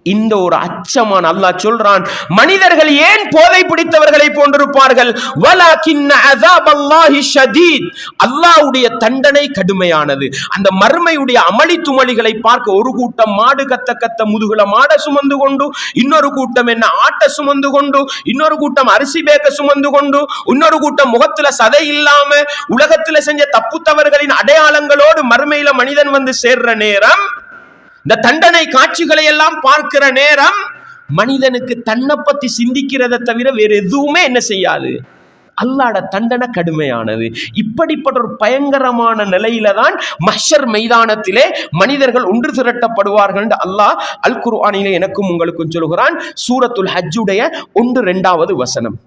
இந்த ஒரு அச்சமான அல்லாஹ் சொல்றான், மனிதர்கள் ஏன் போதை பிடித்தவர்களை போன்றிருப்பார்கள்? வலக்கின்ன அஸாபல்லாஹி ஷதீத். அல்லாஹ்வுடைய தண்டனை கடுமையானது. அந்த மறுமையுடைய அமளி துமளிகளை பார்க்க ஒரு கூட்டம் மாடு கத்த முதுகுல மாட சுமந்து கொண்டு, இன்னொரு கூட்டம் என்ன ஆட்ட சுமந்து கொண்டு, இன்னொரு கூட்டம் அரிசி பேக்க சுமந்து கொண்டு, இன்னொரு கூட்டம் முகத்துல சதை இல்லாம உலகத்துல செஞ்ச தப்பு தவறுகளின் அடையாளங்களோடு மறுமையில மனிதன் வந்து சேர்ற நேரம், இந்த தண்டனை காட்சிகளை எல்லாம் பார்க்கிற நேரம் மனிதனுக்கு தன்னை பத்தி சிந்திக்கிறதை தவிர வேற எதுவுமே என்ன செய்யாது, அல்லாஹ்வோட தண்டனை கடுமையானது. இப்படிப்பட்ட ஒரு பயங்கரமான நிலையில தான் மஹ்ஷர் மைதானத்திலே மனிதர்கள் ஒன்று திரட்டப்படுவார்கள் என்று அல்லாஹ் அல் குர்ஆனிலே எனக்கும் உங்களுக்கும் சொல்கிறான். சூரத்துல் ஹஜ்ஜுடைய 1-2வது வசனம்.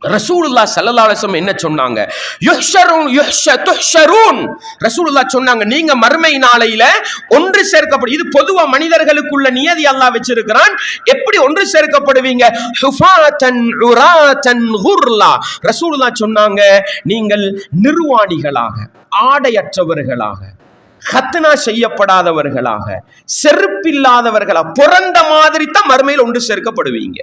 ரசூலுல்லாஹ் ஸல்லல்லாஹு அலைஹி வஸல்லம் என்ன சொன்னாங்க? ரசூலுல்லாஹ் சொன்னாங்க, நீங்க மறுமை நாளையில ஒன்று சேர்க்கப்படும். இது பொதுவா மனிதர்களுக்குள்ள நியதி அல்லாஹ் வச்சிருக்கிறான். எப்படி ஒன்று சேர்க்கப்படுவீங்க? ஹுஃபாத்தன் உராத்தன் குர்லா. ரசூலுல்லாஹ் சொன்னாங்க, நீங்கள் நிர்வாணிகளாக, ஆடையற்றவர்களாக, ஹத்னா செய்யப்படாதவர்களாக, செருப்பில்லாதவர்களாக, பிறந்த மாதிரி தான் மறுமையில் ஒன்று சேர்க்கப்படுவீங்க.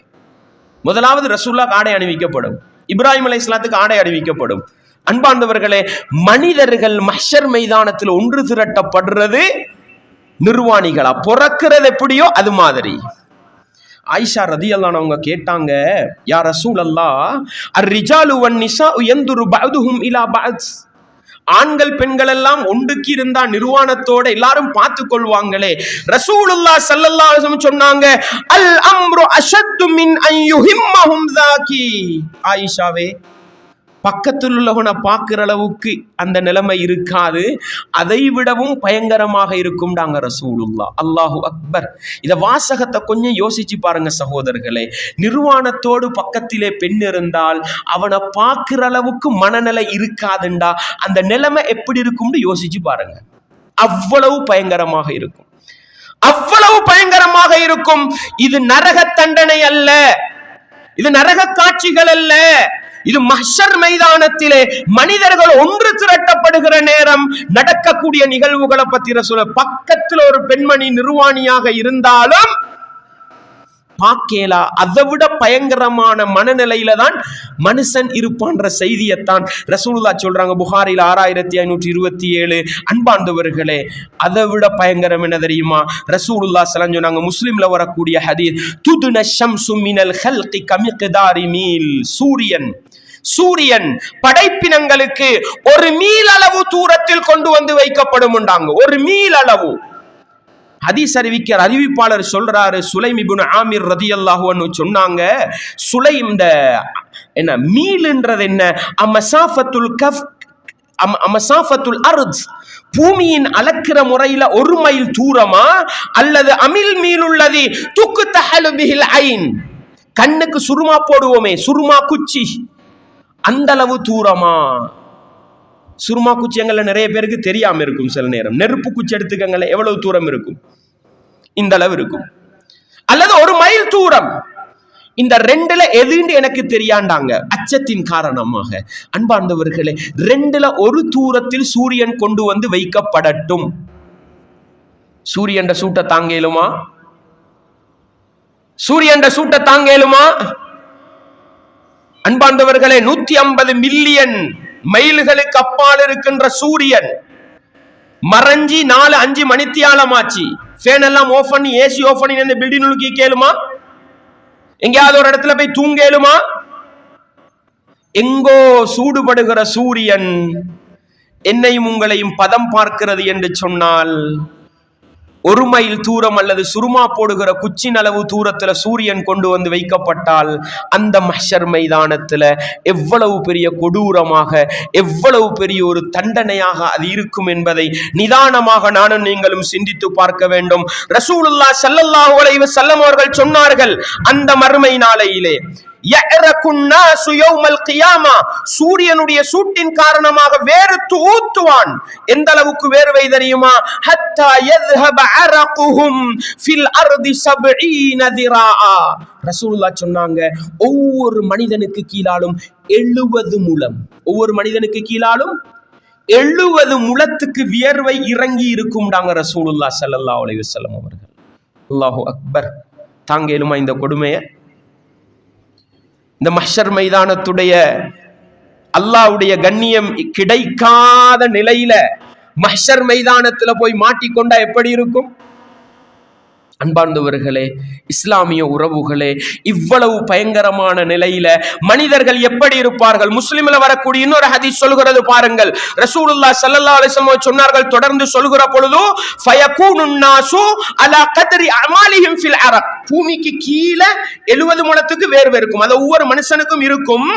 முதலாவது ரசூலுல்லாஹ் ஆடை அணிவிக்கப்படும். இப்ராஹிம் அலைஹிஸ்ஸலாத்துக்கு ஆடை அணிவிக்கப்படும். அன்பார்ந்தவர்களே, மனிதர்கள் மஹ்ஷர் மைதானத்தில் ஒன்று திரட்டப்படுறது நிர்வாணிகளா, பிறக்கிறது எப்படியோ அது மாதிரி. ஆயிஷா ரதியல்லாஹு அன்ஹா கேட்டாங்க, யா ரசூலல்லாஹ், அர்-ரிஜாலு வன்-நிஸாஉ யன்துரு பஅதுஹும் இலா பஅத். ஆண்கள் பெண்கள் எல்லாம் ஒன்றுக்கு இருந்தா நிர்வாணத்தோட எல்லாரும் பார்த்து கொள்வாங்களே. ரசூலுல்லாஹ் ஸல்லல்லாஹு அலைஹி வஸல்லம் சொன்னாங்க, அல் அம்ரு அஷத்து மின் அன் யுஹிம்மஹும் ஸாகி. ஆயிஷாவே, பக்கத்தில் உள்ளவனை பார்க்கிற அளவுக்கு அந்த நிலைமை இருக்காது, அதை விடவும் பயங்கரமாக இருக்கும் நாங்க ரசூலுல்லாஹ். அல்லாஹு அக்பர். இத வாசகத்தை கொஞ்சம் யோசிச்சு பாருங்க சகோதரர்களே. நிர்வாணத்தோடு பக்கத்திலே பெண் இருந்தால் அவனை பார்க்கிற அளவுக்கு மனநிலை இருக்காதுண்டா அந்த நிலைமை எப்படி இருக்கும்னு யோசிச்சு பாருங்க. அவ்வளவு பயங்கரமாக இருக்கும், அவ்வளவு பயங்கரமாக இருக்கும். இது நரக தண்டனை அல்ல, இது நரக காட்சிகள் அல்ல, இது மஹ்ஷர் மைதானத்திலே மனிதர்கள் ஒன்று திரட்டப்படுகிற நேரம் நடக்கக்கூடிய நிகழ்வுகளை பத்தி ரசூல். பக்கத்தில் ஒரு பெண்மணி நிர்வாணியாக இருந்தாலும் பாக்கேலா, அதை விட பயங்கரமான மனநிலையில தான் மனுஷன் இருப்பான்ற செய்தியைத்தான் ரசூலுல்லாஹ் சொல்றாங்க. புகாரில் 6527. அன்பார்ந்தவர்களே, அதை விட பயங்கரம் என்ன தெரியுமா? ரசூலுல்லாஹ் ஸல்லல்லாஹு அலைஹி வஸல்லம் சொன்னாங்க, முஸ்லிம்ல வரக்கூடிய ஹதீஸ், துதுன ஷம்சு மினல் ஹல்கி கமிக்தாரி மீல். சூரியன் படைப்பினங்களுக்கு ஒரு மீல் அளவு தூரத்தில் கொண்டு வந்து வைக்கப்படும். ஒரு மீல் அளவு. ஹதீஸ் அறிவிப்பாளர் சொல்றாரு, சுலைம் இப்னு ஆமிர் ரதியல்லாஹு அன்ஹு சொன்னாங்க, சுலைம் இந்த என்ன மீல்ன்றது என்ன? அமசாஃபத்துல் அர்த், பூமியின் அளக்கிற முறையில 1 மைல் தூரமா, அல்லது அமில் மீல் உள்ளது துக்தஹலு பிஹில் ஐன், கண்ணுக்கு சுருமா போடுவோமே, சுருமா குச்சி, அந்த அளவு தூரமா? சுருமா குச்சி எங்களை நிறைய பேருக்கு தெரியாம இருக்கும். சில நேரம் நெருப்பு குச்சி எடுத்துக்கங்களே, எவ்வளவு தூரம் இருக்கும்? இந்த அளவு இருக்கும். அல்லது 1 மைல் தூரம். இந்த 2ல எதுன்னு எனக்கு தெரியாண்டாங்க அச்சத்தின் காரணமாக. அன்பார்ந்தவர்களே, 2ல ஒரு தூரத்தில் சூரியன் கொண்டு வந்து வைக்கப்படட்டும். சூரியன் சூட்ட தாங்கேலுமா? சூரியன் சூட்ட தாங்கேலுமா? அன்பார்ந்தவர்களே, 150 மில்லியன் மைல்களுக்கு அப்பால் இருக்கின்ற சூரியன் மறைஞ்சி 4-5 மணித்தியாலமாச்சு. ஃபேன் எல்லாம் ஆஃப் பண்ணி, ஏசி ஆஃப் பண்ணி இந்த பில்டிங் உலுக்கி கேளுமா? எங்கேயாவது ஒரு இடத்துல போய் தூங்கேலுமா? எங்கோ சூடுபடுகிற சூரியன் என்னையும் உங்களையும் பதம் பார்க்கிறது என்று சொன்னால், 1 மைல் தூரம் அல்லது சுருமா போடுகிற குச்சின் அளவு தூரத்துல சூரியன் கொண்டு வந்து வைக்கப்பட்டால் அந்த மஹ்ஷர் மைதானத்துல எவ்வளவு பெரிய கொடூரமாக, எவ்வளவு பெரிய ஒரு தண்டனையாக அது இருக்கும் என்பதை நிதானமாக நானும் நீங்களும் சிந்தித்து பார்க்க வேண்டும். ரசூலுல்லாஹ் ஸல்லல்லாஹு அலைஹி வஸல்லம் அவர்கள் சொன்னார்கள், அந்த மறுமை நாளையிலே சூரியனுடைய சூட்டின் காரணமாக வேறு ஊத்துவான். எந்த அளவுக்கு வேர்வை தெரியுமா? ஹத்தா யذهب عرقهم في الارض 70 ذراعا. ரசூலுல்லாஹ் சொன்னாங்க, ஒவ்வொரு மனிதனுக்கு கீழாலும் 70 முழம், ஒவ்வொரு மனிதனுக்கு கீழாலும் 70 முழத்துக்கு வியர்வை இறங்கி இருக்கும் ரசூலுல்லாஹ் ஸல்லல்லாஹு அலைஹி வஸல்லம் அவர்கள். அல்லாஹு அக்பர். தாங்கேலுமா இந்த கொடுமையை? இந்த மஹ்ஷர் மைதானத்துடைய அல்லாஹ்வுடைய கண்ணியம் கிடைக்காத நிலையில மஹ்ஷர் மைதானத்துல போய் மாட்டிக்கொண்டா எப்படி இருக்கும்? அன்பார்ந்தவர்களே, இஸ்லாமிய உறவுகளே, இவ்வளவு பயங்கரமான நிலையில மனிதர்கள் எப்படி இருப்பார்கள்? முஸ்லிம்ல வரக்கூடிய இன்னொரு ஹதீஸ் சொல்கிறது பாருங்கள். ரசூலுல்லாஹ் ஸல்லல்லாஹு அலைஹி வஸல்லம் சொன்னார்கள், தொடர்ந்து சொல்கிற பொழுது ஃபயகூனுன் நாசு அலா கத்ரி அமாலிஹிம் ஃபில் அரக். பூமிக்கு கீழே 70 முழத்துக்கு வேர்வை இருக்கும். அது ஒவ்வொரு மனுஷனுக்கும் இருக்கும்.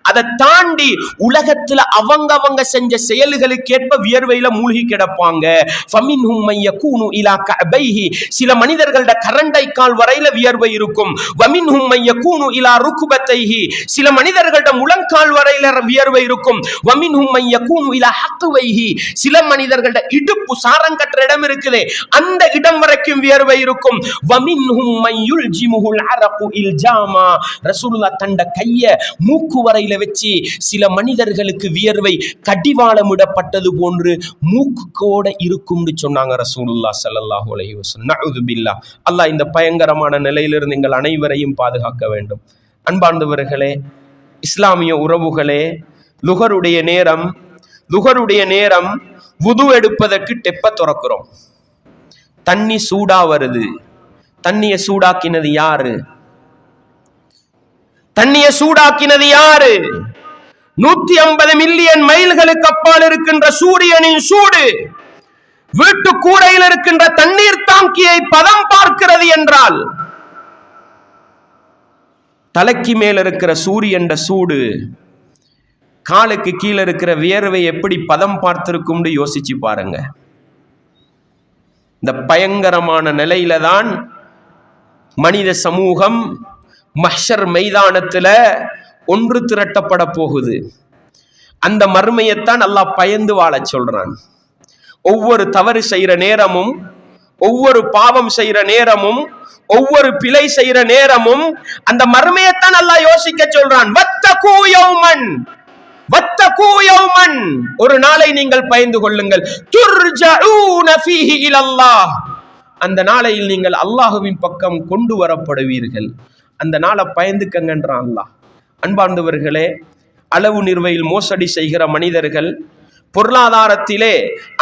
அதை தாண்டி உலகத்துல அவங்க செஞ்ச செயல்களுக்கு ஏற்ப வியர்வையில மூழ்கி கிடப்பாங்க. ஃபமின்ஹும் மையகூனு இலா கஅபைஹி. சில மனிதர்கள் கரண்டை கால் வரையில வியர்வை இருக்கும். வமின்ஹும் மையகூனு இலா ருக்பத்தைஹி. சில மனிதர்களோட முழங்கால் வரையில வியர்வை இருக்கும். வமின்ஹும் மையகூனு இலா ஹக்வைஹி. சில மனிதர்களோட இடுப்பு சாரங்கற்ற இடம் இருக்குதே, அந்த இடம் வரைக்கும் வியர்வை இருக்கும். வமின்ஹும் மையுல்ஜிமுல் அரகு இல்ஜாமா. ரசூலுல்லாஹ் தண்ட கைய மூக்கு வரையில வச்சு சில மனிதர்களுக்கு வியர்வை கடிவாளமிடப்பட்டது போன்று மூக்கோட இருக்கும்னு சொன்னாங்க ரசூலுல்லாஹ் ஸல்லல்லாஹு அலைஹி வஸல்லம். நஊது பில்லாஹ். அல்லாஹ் இந்த பயங்கரமான நிலையிலிருந்து நீங்கள் அனைவரையும் பாதுகாக்க வேண்டும். அன்பார்ந்தவர்களே, இஸ்லாமிய உறவுகளே, லுஹருடைய நேரம் வுது எடுப்பதற்கு டெப்ப திறக்கிறோம். தண்ணி சூடா வருது. தண்ணியை சூடாக்கினது யாரு? 150 மில்லியன் மைல்களுக்கு அப்பால் இருக்கின்ற சூரியனின் சூடு வீட்டு கூரையில் இருக்கின்ற தண்ணீர் தாங்கியை பதம் பார்க்கிறது என்றால், தலைக்கு மேல் இருக்கிற சூரியன் சூடு காலுக்கு கீழே இருக்கிற வியர்வை எப்படி பதம் பார்த்திருக்கும் யோசிச்சு பாருங்க. இந்த பயங்கரமான நிலையில தான் மனித சமூகம் மஹ்ஷர் மைதானத்துல ஒன்று திரட்டப்பட போகுது. அந்த மர்மையத்தான் அல்லாஹ் பயந்து வாழ சொல்றான். ஒவ்வொரு தவறு செய்யற நேரமும், ஒவ்வொரு பாவம் செய்யற நேரமும், ஒவ்வொரு பிழை செய்யற நேரமும் அந்த மர்மையத்தான் அல்லாஹ் யோசிக்க சொல்றான். வத்தகூ யௌமன், ஒரு நாளை நீங்கள் பயந்து கொள்ளுங்கள். துர்ஜஊன ஃபீஹி இலல்லாஹ், அந்த நாளையில் நீங்கள் அல்லாஹ்வின் பக்கம் கொண்டு வரப்படுவீர்கள். அந்த நாளை பயந்துக்கங்கன்றான் அல்லாஹ். அன்பார்ந்தவர்களே, அளவு நிர்வையில் மோசடி செய்கிற மனிதர்கள், பொருளாதாரத்திலே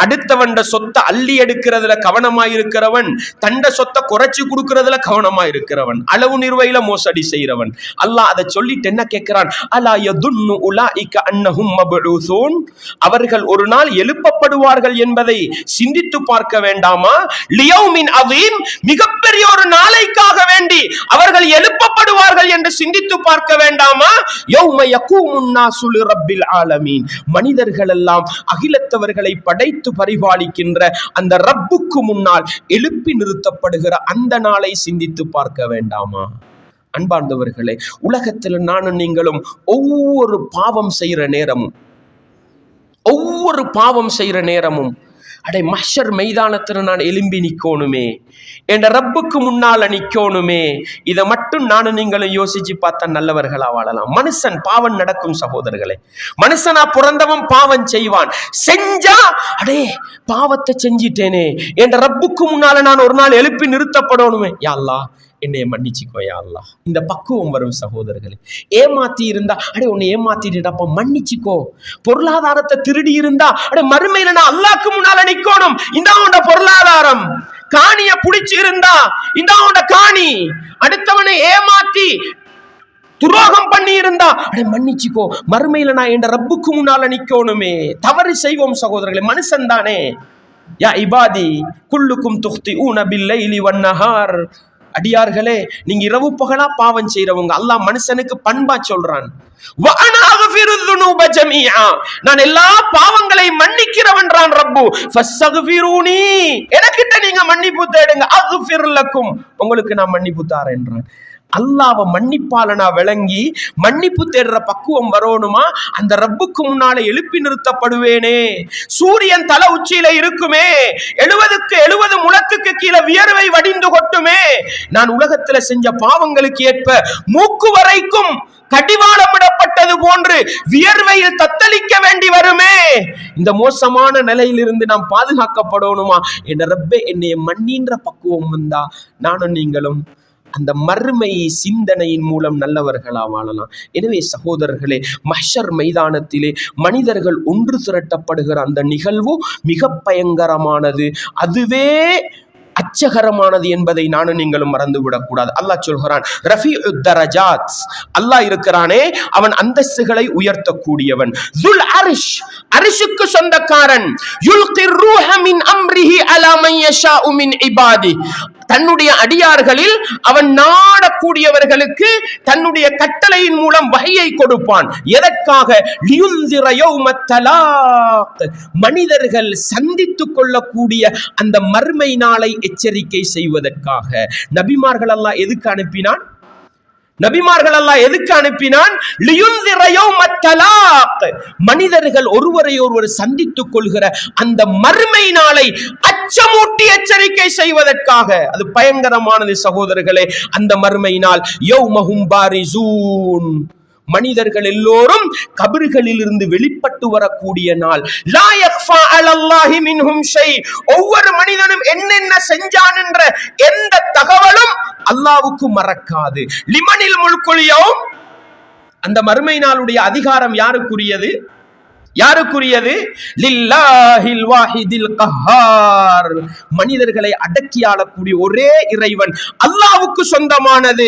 அடுத்தவன் சொத்தை அள்ளி எடுக்கிறதுல கவனமாயிருக்கிறவன், தண்ட சொத்தை குறைச்சி கொடுக்கிறதுல கவனமாயிருக்கிறவன், அளவு நிர்வையில மோசடி செய்கிறவன். அல்லாஹ் அதை சொல்லிட்டு என்ன கேட்கிறான்? அலா யதுன்னு உலாஇக அன்னஹும் மப்ஊஸூன். அவர்கள் ஒரு நாள் எழுப்பப்படுவார்கள் என்பதை சிந்தித்து பார்க்க வேண்டாமா? லியௌமின் அதீம், மிகப்பெரிய ஒரு நாளைக்காக வேண்டி அவர்கள் எழுப்பப்படுவார்கள் என்று சிந்தித்து பார்க்க வேண்டாமா? யௌம யகூமுன் நாஸு லிரப்பில் ஆலமீன். மனிதர்கள் எல்லாம் அகிலத்தவர்களை படைத்து பரிபாலிக்கின்ற அந்த ரப்புக்கு முன்னால் எழுப்பி நிறுத்தப்படுகிற அந்த நாளை சிந்தித்து பார்க்க வேண்டாமா? அன்பார்ந்தவர்களே, உலகத்தில் நானும் நீங்களும் ஒவ்வொரு பாவம் செய்யற நேரமும் அடே மஹ்ஷர் மைதானத்துல நான் எழும்பி நிக்கணுமே, என்ற ரப்புக்கு முன்னால நிக்கணுமே. இதை மட்டும் நானும் நீங்களும் யோசிச்சு பார்த்தா நல்லவர்களா வாழலாம். மனுஷன் பாவம் நடக்கும் சகோதரர்களே. மனுஷனா பிறந்தவன் பாவம் செய்வான். செஞ்சா அடே பாவத்தை செஞ்சிட்டேனே என்ற ரப்புக்கு முன்னால நான் ஒரு நாள் எழுப்பி நிறுத்தப்படணுமே. யா அல்லாஹ் என்னைய மன்னிச்சுக்கோ யா அல்லாஹ். இந்த பக்குவம் வரும் சகோதரர்களே. ஏமாத்தி இருந்தா அடே உன்னை ஏமாத்திட்டப்ப மன்னிச்சுக்கோ. பொருளாதாரத்தை திருடி இருந்தா அடே மறுமையில நான் அல்லாஹ்க்கு முன்னால நிக்கணும். இந்த உண்ட பொருளாதாரம். காணிய புடிச்சு இருந்தா இந்த உண்ட காணி. அடுத்தவனை ஏமாத்தி துரோகம் பண்ணி இருந்தா அடே மன்னிச்சுக்கோ, மறுமையில நான் என்ற ரப்புக்கு முன்னால நிக்கணுமே. தவறு செய்வோம் சகோதரர்களே, மனுஷன் தானே. யா இபாதி குல்லுக்கும் துக்திஊன பில்லைலி வன்னஹார். அடியார்களே, நீங்க இரவு பகலா பாவம் செய்யறவங்க. அல்லாஹ் மனுஷனுக்கு பண்பா சொல்றான், நான் எல்லா பாவங்களையும் மன்னிக்கிறவன்றான் ரப்பு. ஃபஸ்தக்ஃபிரூனி, எனக்கிட்ட நீங்க மன்னிப்பு தேடுங்க. அக்ஃபிர் லக்கும், உங்களுக்கு நான் மன்னிப்பு தாரேன்றான். அல்லாஹ்வை மன்னிப்பாளனா விளங்கி மன்னிப்பு தேடுற பக்குவம் வரணுமா? அந்த ரப்புக்கு முன்னால எழுப்பி நிறுத்தப்படுவேனே. சூரியன் தலை உச்சியில இருக்குமே, 70 முழத்துக்கு கீழே வியர்வை வடிந்து கொட்டுமே. நான் உலகத்துல செஞ்ச பாவங்களுக்கு ஏற்ப மூக்கு வரைக்கும் கடிவாளமிடப்பட்டது போன்று வியர்வையில் தத்தளிக்க வேண்டி வருமே. இந்த மோசமான நிலையிலிருந்து நாம் பாதுகாக்கப்படணுமா? என் ரப்பே என்னைய மன்னின்ற பக்குவம் வந்தா நானும் நீங்களும் அந்த மறுமை சிந்தனையின் மூலம் நல்லவர்களா வாழலாம். எனவே சகோதரர்களே, மஹ்ஷர் மைதானத்திலே மனிதர்கள் ஒன்று திரட்டப்படுகிற அந்த நிகழ்வு மிக பயங்கரமானது. அதுவே அச்சகரமானது என்பதை நானும் நீங்களும் மறந்துவிடக் கூடாது. அல்லாஹ் சொல்கிறான், ரஃபீஉத் தரஜாத், அல்லாஹ் இருக்கிறானே அவன் அந்தஸ்துகளை உயர்த்தக்கூடியவன். ஸுல் அர்ஷ், அர்ஷுக்கு சொந்தக்காரன். யுல்கிர் ரூஹ மின் அம்ரிஹி அலா மன் யஷாஉ மின் இபாதி, தன்னுடைய அடியார்களில் அவன் நாடக்கூடியவர்களுக்கு தன்னுடைய கட்டளையின் மூலம் வஹையை கொடுப்பான். எதற்காக? லியுன்சிர யௌமத் தலாக், மனிதர்கள் சந்தித்துக் கொள்ளக்கூடிய அந்த மறுமை நாளை எச்சரிக்கை செய்வதற்காக. நபிமார்கள் அல்லாஹ் எதுக்கு அனுப்பினான்? நபிமார்கள் அல்லாஹ் எதுக்கு அனுப்பினான்? லியுன்சிர யௌமத் தலாக், மனிதர்கள் ஒருவரை ஒருவர் சந்தித்துக் கொள்கிற அந்த மறுமை நாளை அச்சமூட்டி எச்சரிக்கை செய்வதற்காக. அது பயங்கரமானது சகோதரர்களே. அந்த மறுமை நாள் யௌமஹும் பாரிசூன், மனிதர்கள் எல்லோரும் கபர்களில் இருந்து வெளிப்பட்டு வரக்கூடிய நாள். லா யக்ஃபா அலல்லாஹி மின்ஹும் ஷை, ஒவ்வொரு மனிதனும் என்னென்ன செஞ்சான் என்ற எந்த தகவலும் அல்லாஹ்வுக்கு மறக்காது. லிமனில் முல்குல் யௌம், அந்த மறுமை நாளுடைய அதிகாரம் யாருக்குரியது? யாருக்குரியது? லில்லாஹில் வாஹிதில் கஹார், மனிதர்களை அடக்கி ஆளக்கூடிய ஒரே இறைவன் அல்லாஹ்வுக்கு சொந்தமானது.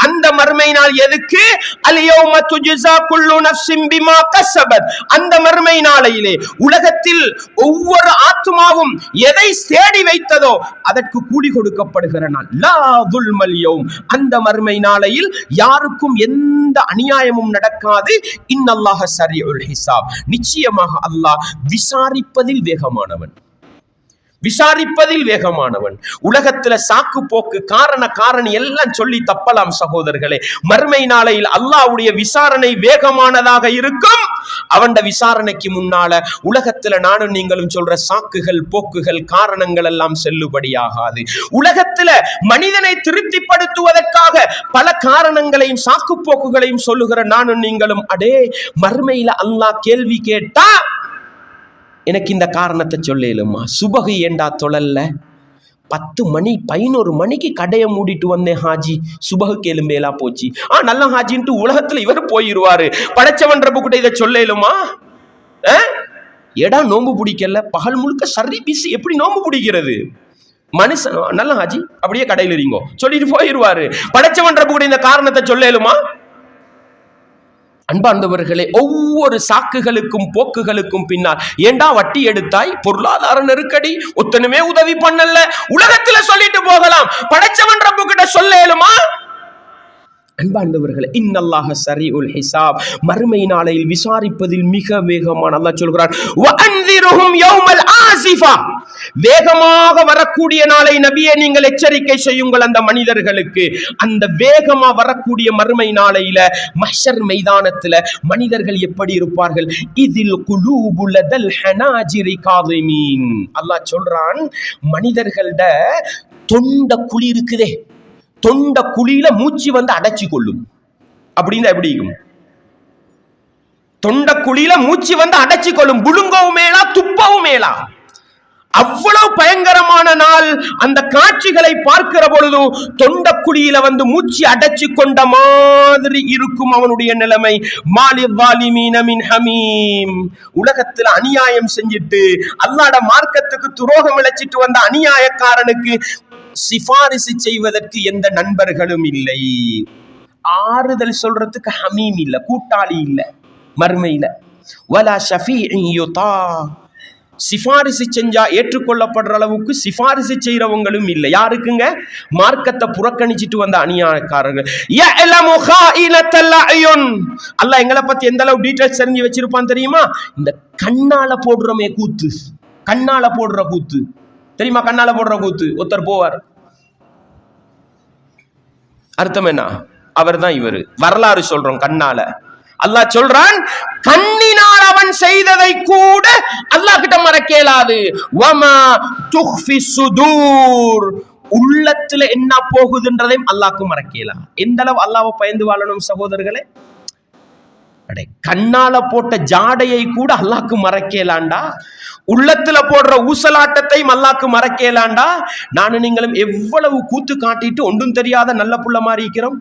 அந்த மறுமை நாள் எதுக்கு? அல் யௌம துஜ்ஸா குல்லு நஃப்ஸின் பிமா கஸபத், அந்த மறுமை நாளையிலே உலகத்தில் ஒவ்வொரு ஆத்மாவும் எதை தேடி வைத்ததோ அதற்கு கூலி கொடுக்கப்படுகிற நாள். லா ஸுல்மல் யௌம், அந்த மறுமை நாளையில் யாருக்கும் எந்த அநியாயமும் நடக்காது. இன்னல்லாஹ ஸரீஉல் ஹிசாப், நிச்சயமாக அல்லாஹ் விசாரிப்பதில் வேகமானவன், விசாரிப்பதில் வேகமானவன். உலகத்துல சாக்கு போக்கு காரணி எல்லாம் சொல்லி தப்பலாம் சகோதரர்களே. மறுமை நாளையில் அல்லாஹ்வுடைய விசாரணை வேகமானதாக இருக்கும். அவன் விசாரணைக்கு முன்னால உலகத்துல நானும் நீங்களும் சொல்ற சாக்குகள் போக்குகள் காரணங்கள் எல்லாம் செல்லுபடியாகாது. உலகத்துல மனிதனை திருப்திப்படுத்துவதற்காக பல காரணங்களையும் சாக்கு போக்குகளையும் சொல்லுகிற நானும் நீங்களும், அடே மறுமையில அல்லாஹ் கேள்வி கேட்டா எனக்கு இந்த காரணத்தை சொல்லேலுமா? சுபகு ஏண்டா தொழல்ல? 10 மணி 11 மணிக்கு கடையை மூடிட்டு வந்தேன் ஹாஜி, சுபகு கேளும்பேலா போச்சு. நல்ல ஹாஜின்ட்டு உலகத்துல இவர் போயிருவாரு. படைச்சவன் ரப்பு கூட இதை சொல்லேலுமா? ஏடா நோம்பு பிடிக்கல, பகல் முழுக்க சரி பிசி, எப்படி நோம்பு பிடிக்கிறது? மனுஷன் நல்ல ஹாஜி அப்படியே கடையில் இருங்கோ சொல்லிட்டு போயிருவாரு. படைச்சவன் ரப்பு கூட இந்த காரணத்தை சொல்லேலுமா? அன்பார்ந்தவர்களே, ஒவ்வொரு சாக்குகளுக்கும் போக்குகளுக்கும் பின்னால் ஏண்டா வட்டி எடுத்தாய், பொருளாதார நெருக்கடி, ஒத்தனுமே உதவி பண்ணல, உலகத்துல சொல்லிட்டு போகலாம். படைச்சவன் ரப்பு கிட்ட சொல்லேலுமா? அன்பார்ந்தவர்களே, இன்னல்லாஹ ஸரீஉல் ஹிசாப், மறுமை நாளையில் விசாரிப்பதில் மிக வேகமான. அல்லாஹ் சொல்கிறான், வஅன்திருஹும் யௌமல் ஆஸிஃபா, வேகமாக வரக்கூடிய நாளை நபியே நீங்கள் எச்சரிக்கை செய்யுங்கள் அந்த மனிதர்களுக்கு. அந்த வேகமா வரக்கூடிய மறுமை நாளையில மஹ்ஷர் மைதானத்துல மனிதர்கள் எப்படி இருப்பார்கள்? இதில் குலூபு லதல் ஹனாஜிரி காதிமீன், அல்லாஹ் சொல்றான், மனிதர்களோட தொண்ட குழி இருக்குதே, தொண்ட குழியில மூச்சு வந்து அடைச்சி கொள்ளும். அப்படின்னா எப்படி இருக்கும்? தொண்ட குழியில மூச்சு வந்து அடைச்சி கொள்ளும், புழுங்கவும் மேலா துப்பவும் மேலா. அவ்வளவு பயங்கரமான நாள். அந்த காட்சிகளை பார்க்கிற பொழுது தொண்ட குழியில வந்து மூச்சு அடைச்சு கொண்ட மாதிரி இருக்கும் அவனுடைய நிலைமை. மாலில் வாலிமீன மின் ஹமீம், உலகத்துல அநியாயம் செஞ்சிட்டு அல்லாஹ்வுடைய மார்க்கத்துக்கு துரோகம் இழைச்சிட்டு வந்த அநியாயக்காரனுக்கு சிபாரிசு செய்வதற்கு எந்த நண்பர்களும் இல்லை, ஆறுதல் சொல்றதுக்கு ஹமீம் இல்ல, கூட்டாளி இல்ல மர்மையில. வலா ஷஃபீஇன் யுதா, சிபாரிசு செஞ்சா ஏற்றுக்கொள்ளப்படுற அளவுக்கு சிபாரிசு செய்யறவங்களும் இல்லை. யாருக்குங்க? மார்க்கத்தை புறக்கணிச்சிட்டு வந்த அநியாயக்காரர்கள். யஅலமு காயினத்தல் அயுன், அல்லாஹ் எங்களை பத்தி எந்த அளவு டீடைல்ஸ் தெரிஞ்சு வச்சிருப்பான் தெரியுமா? இந்த கண்ணால போடுறமே கூத்து, கண்ணால போடுற கூத்து தெரியுமா? கண்ணால போடுற கூத்து, ஒருத்தர் போவார், அர்த்தம் என்ன? அவர் தான் இவரு. வரலாறு சொல்றோம் கண்ணால. அல்லாஹ் சொல்றான், கண்ணினால் அவன் செய்ததை கூட அல்லாஹ் கிட்ட மறைக்க இயலாது. வமா துஃபி சுதூர், உள்ளத்துல என்ன போகுதுன்றதையும் அல்லாஹ்க்கு மறைக்க இயலாது. எந்த அளவு அல்லாஹ்வை பயந்து வாழணும் சகோதரர்களே. அடே, கண்ணால போட்ட ஜாடையை கூட அல்லாஹ்க்கு மறைக்கலாண்டா, உள்ளத்துல போடுற ஊசலாட்டத்தையும் அல்லாஹ்க்கு மறைக்கலாண்டா. நானும் நீங்களும் எவ்வளவு கூத்து காட்டிட்டு ஒன்றும் தெரியாத நல்ல புள்ள மாதிரி இருக்கிறோம்.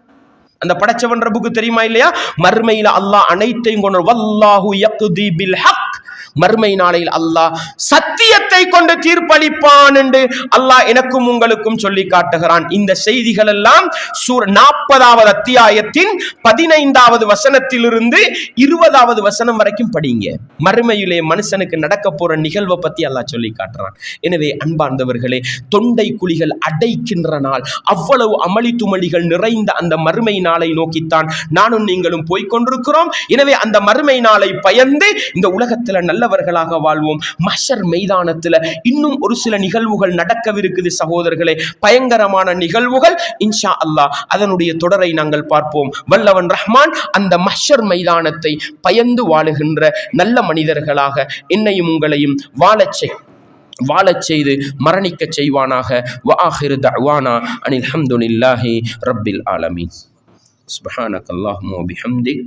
அந்த படைச்சவன் ரப்புக்கு தெரியுமா இல்லையா? மறுமையில அல்லாஹ் அனைத்தையும் கொண்டு வல்லாஹு யக்தி பில் ஹக், மறுமை நாளையில் அல்லாஹ் சத்தியத்தை கொண்டு தீர்ப்பளிப்பான் என்று அல்லாஹ் எனக்கும் உங்களுக்கும் சொல்லி காட்டுகிறான். இந்த செய்திகள் எல்லாம் 40வது அத்தியாயத்தின் 15வது வசனத்திலிருந்து 20வது வசனம் வரைக்கும் படிங்க. மறுமையிலே மனுஷனுக்கு நடக்க போற நிகழ்வை பத்தி அல்லாஹ் சொல்லி காட்டுறான். எனவே அன்பார்ந்தவர்களே, தொண்டை குழிகள் அடைக்கின்ற நாள், அவ்வளவு அமளி துமளிகள் நிறைந்த அந்த மறுமை நாளை நோக்கித்தான் நானும் நீங்களும் போய்கொண்டிருக்கிறோம். எனவே அந்த மறுமை நாளை பயந்து இந்த உலகத்துல நல்லவர்களாக வாழ்வோம். மஹ்ஷர் மைதானத்துல இன்னும் ஒரு சில நிகழ்வுகள் நடக்கவிருக்குது சகோதரர்களே, பயங்கரமான நிகழ்வுகள். இன்ஷா அல்லாஹ் அதனுடைய தொடரை நாங்கள் பார்ப்போம். வல்லவன் ரஹ்மான் அந்த மஹ்ஷர் மைதானத்தை பயந்து வாழுகின்ற நல்ல மனிதர்களாக என்னையும் உங்களையும் வாழச் செய்து மரணிக்க செய்வானாக. வஆகிரு தஅவானா அனில் ஹம்துலில்லாஹி ரப்பில் ஆலமீன். சுப்ஹானக அல்லாஹும்ம வ பிஹம்திக்.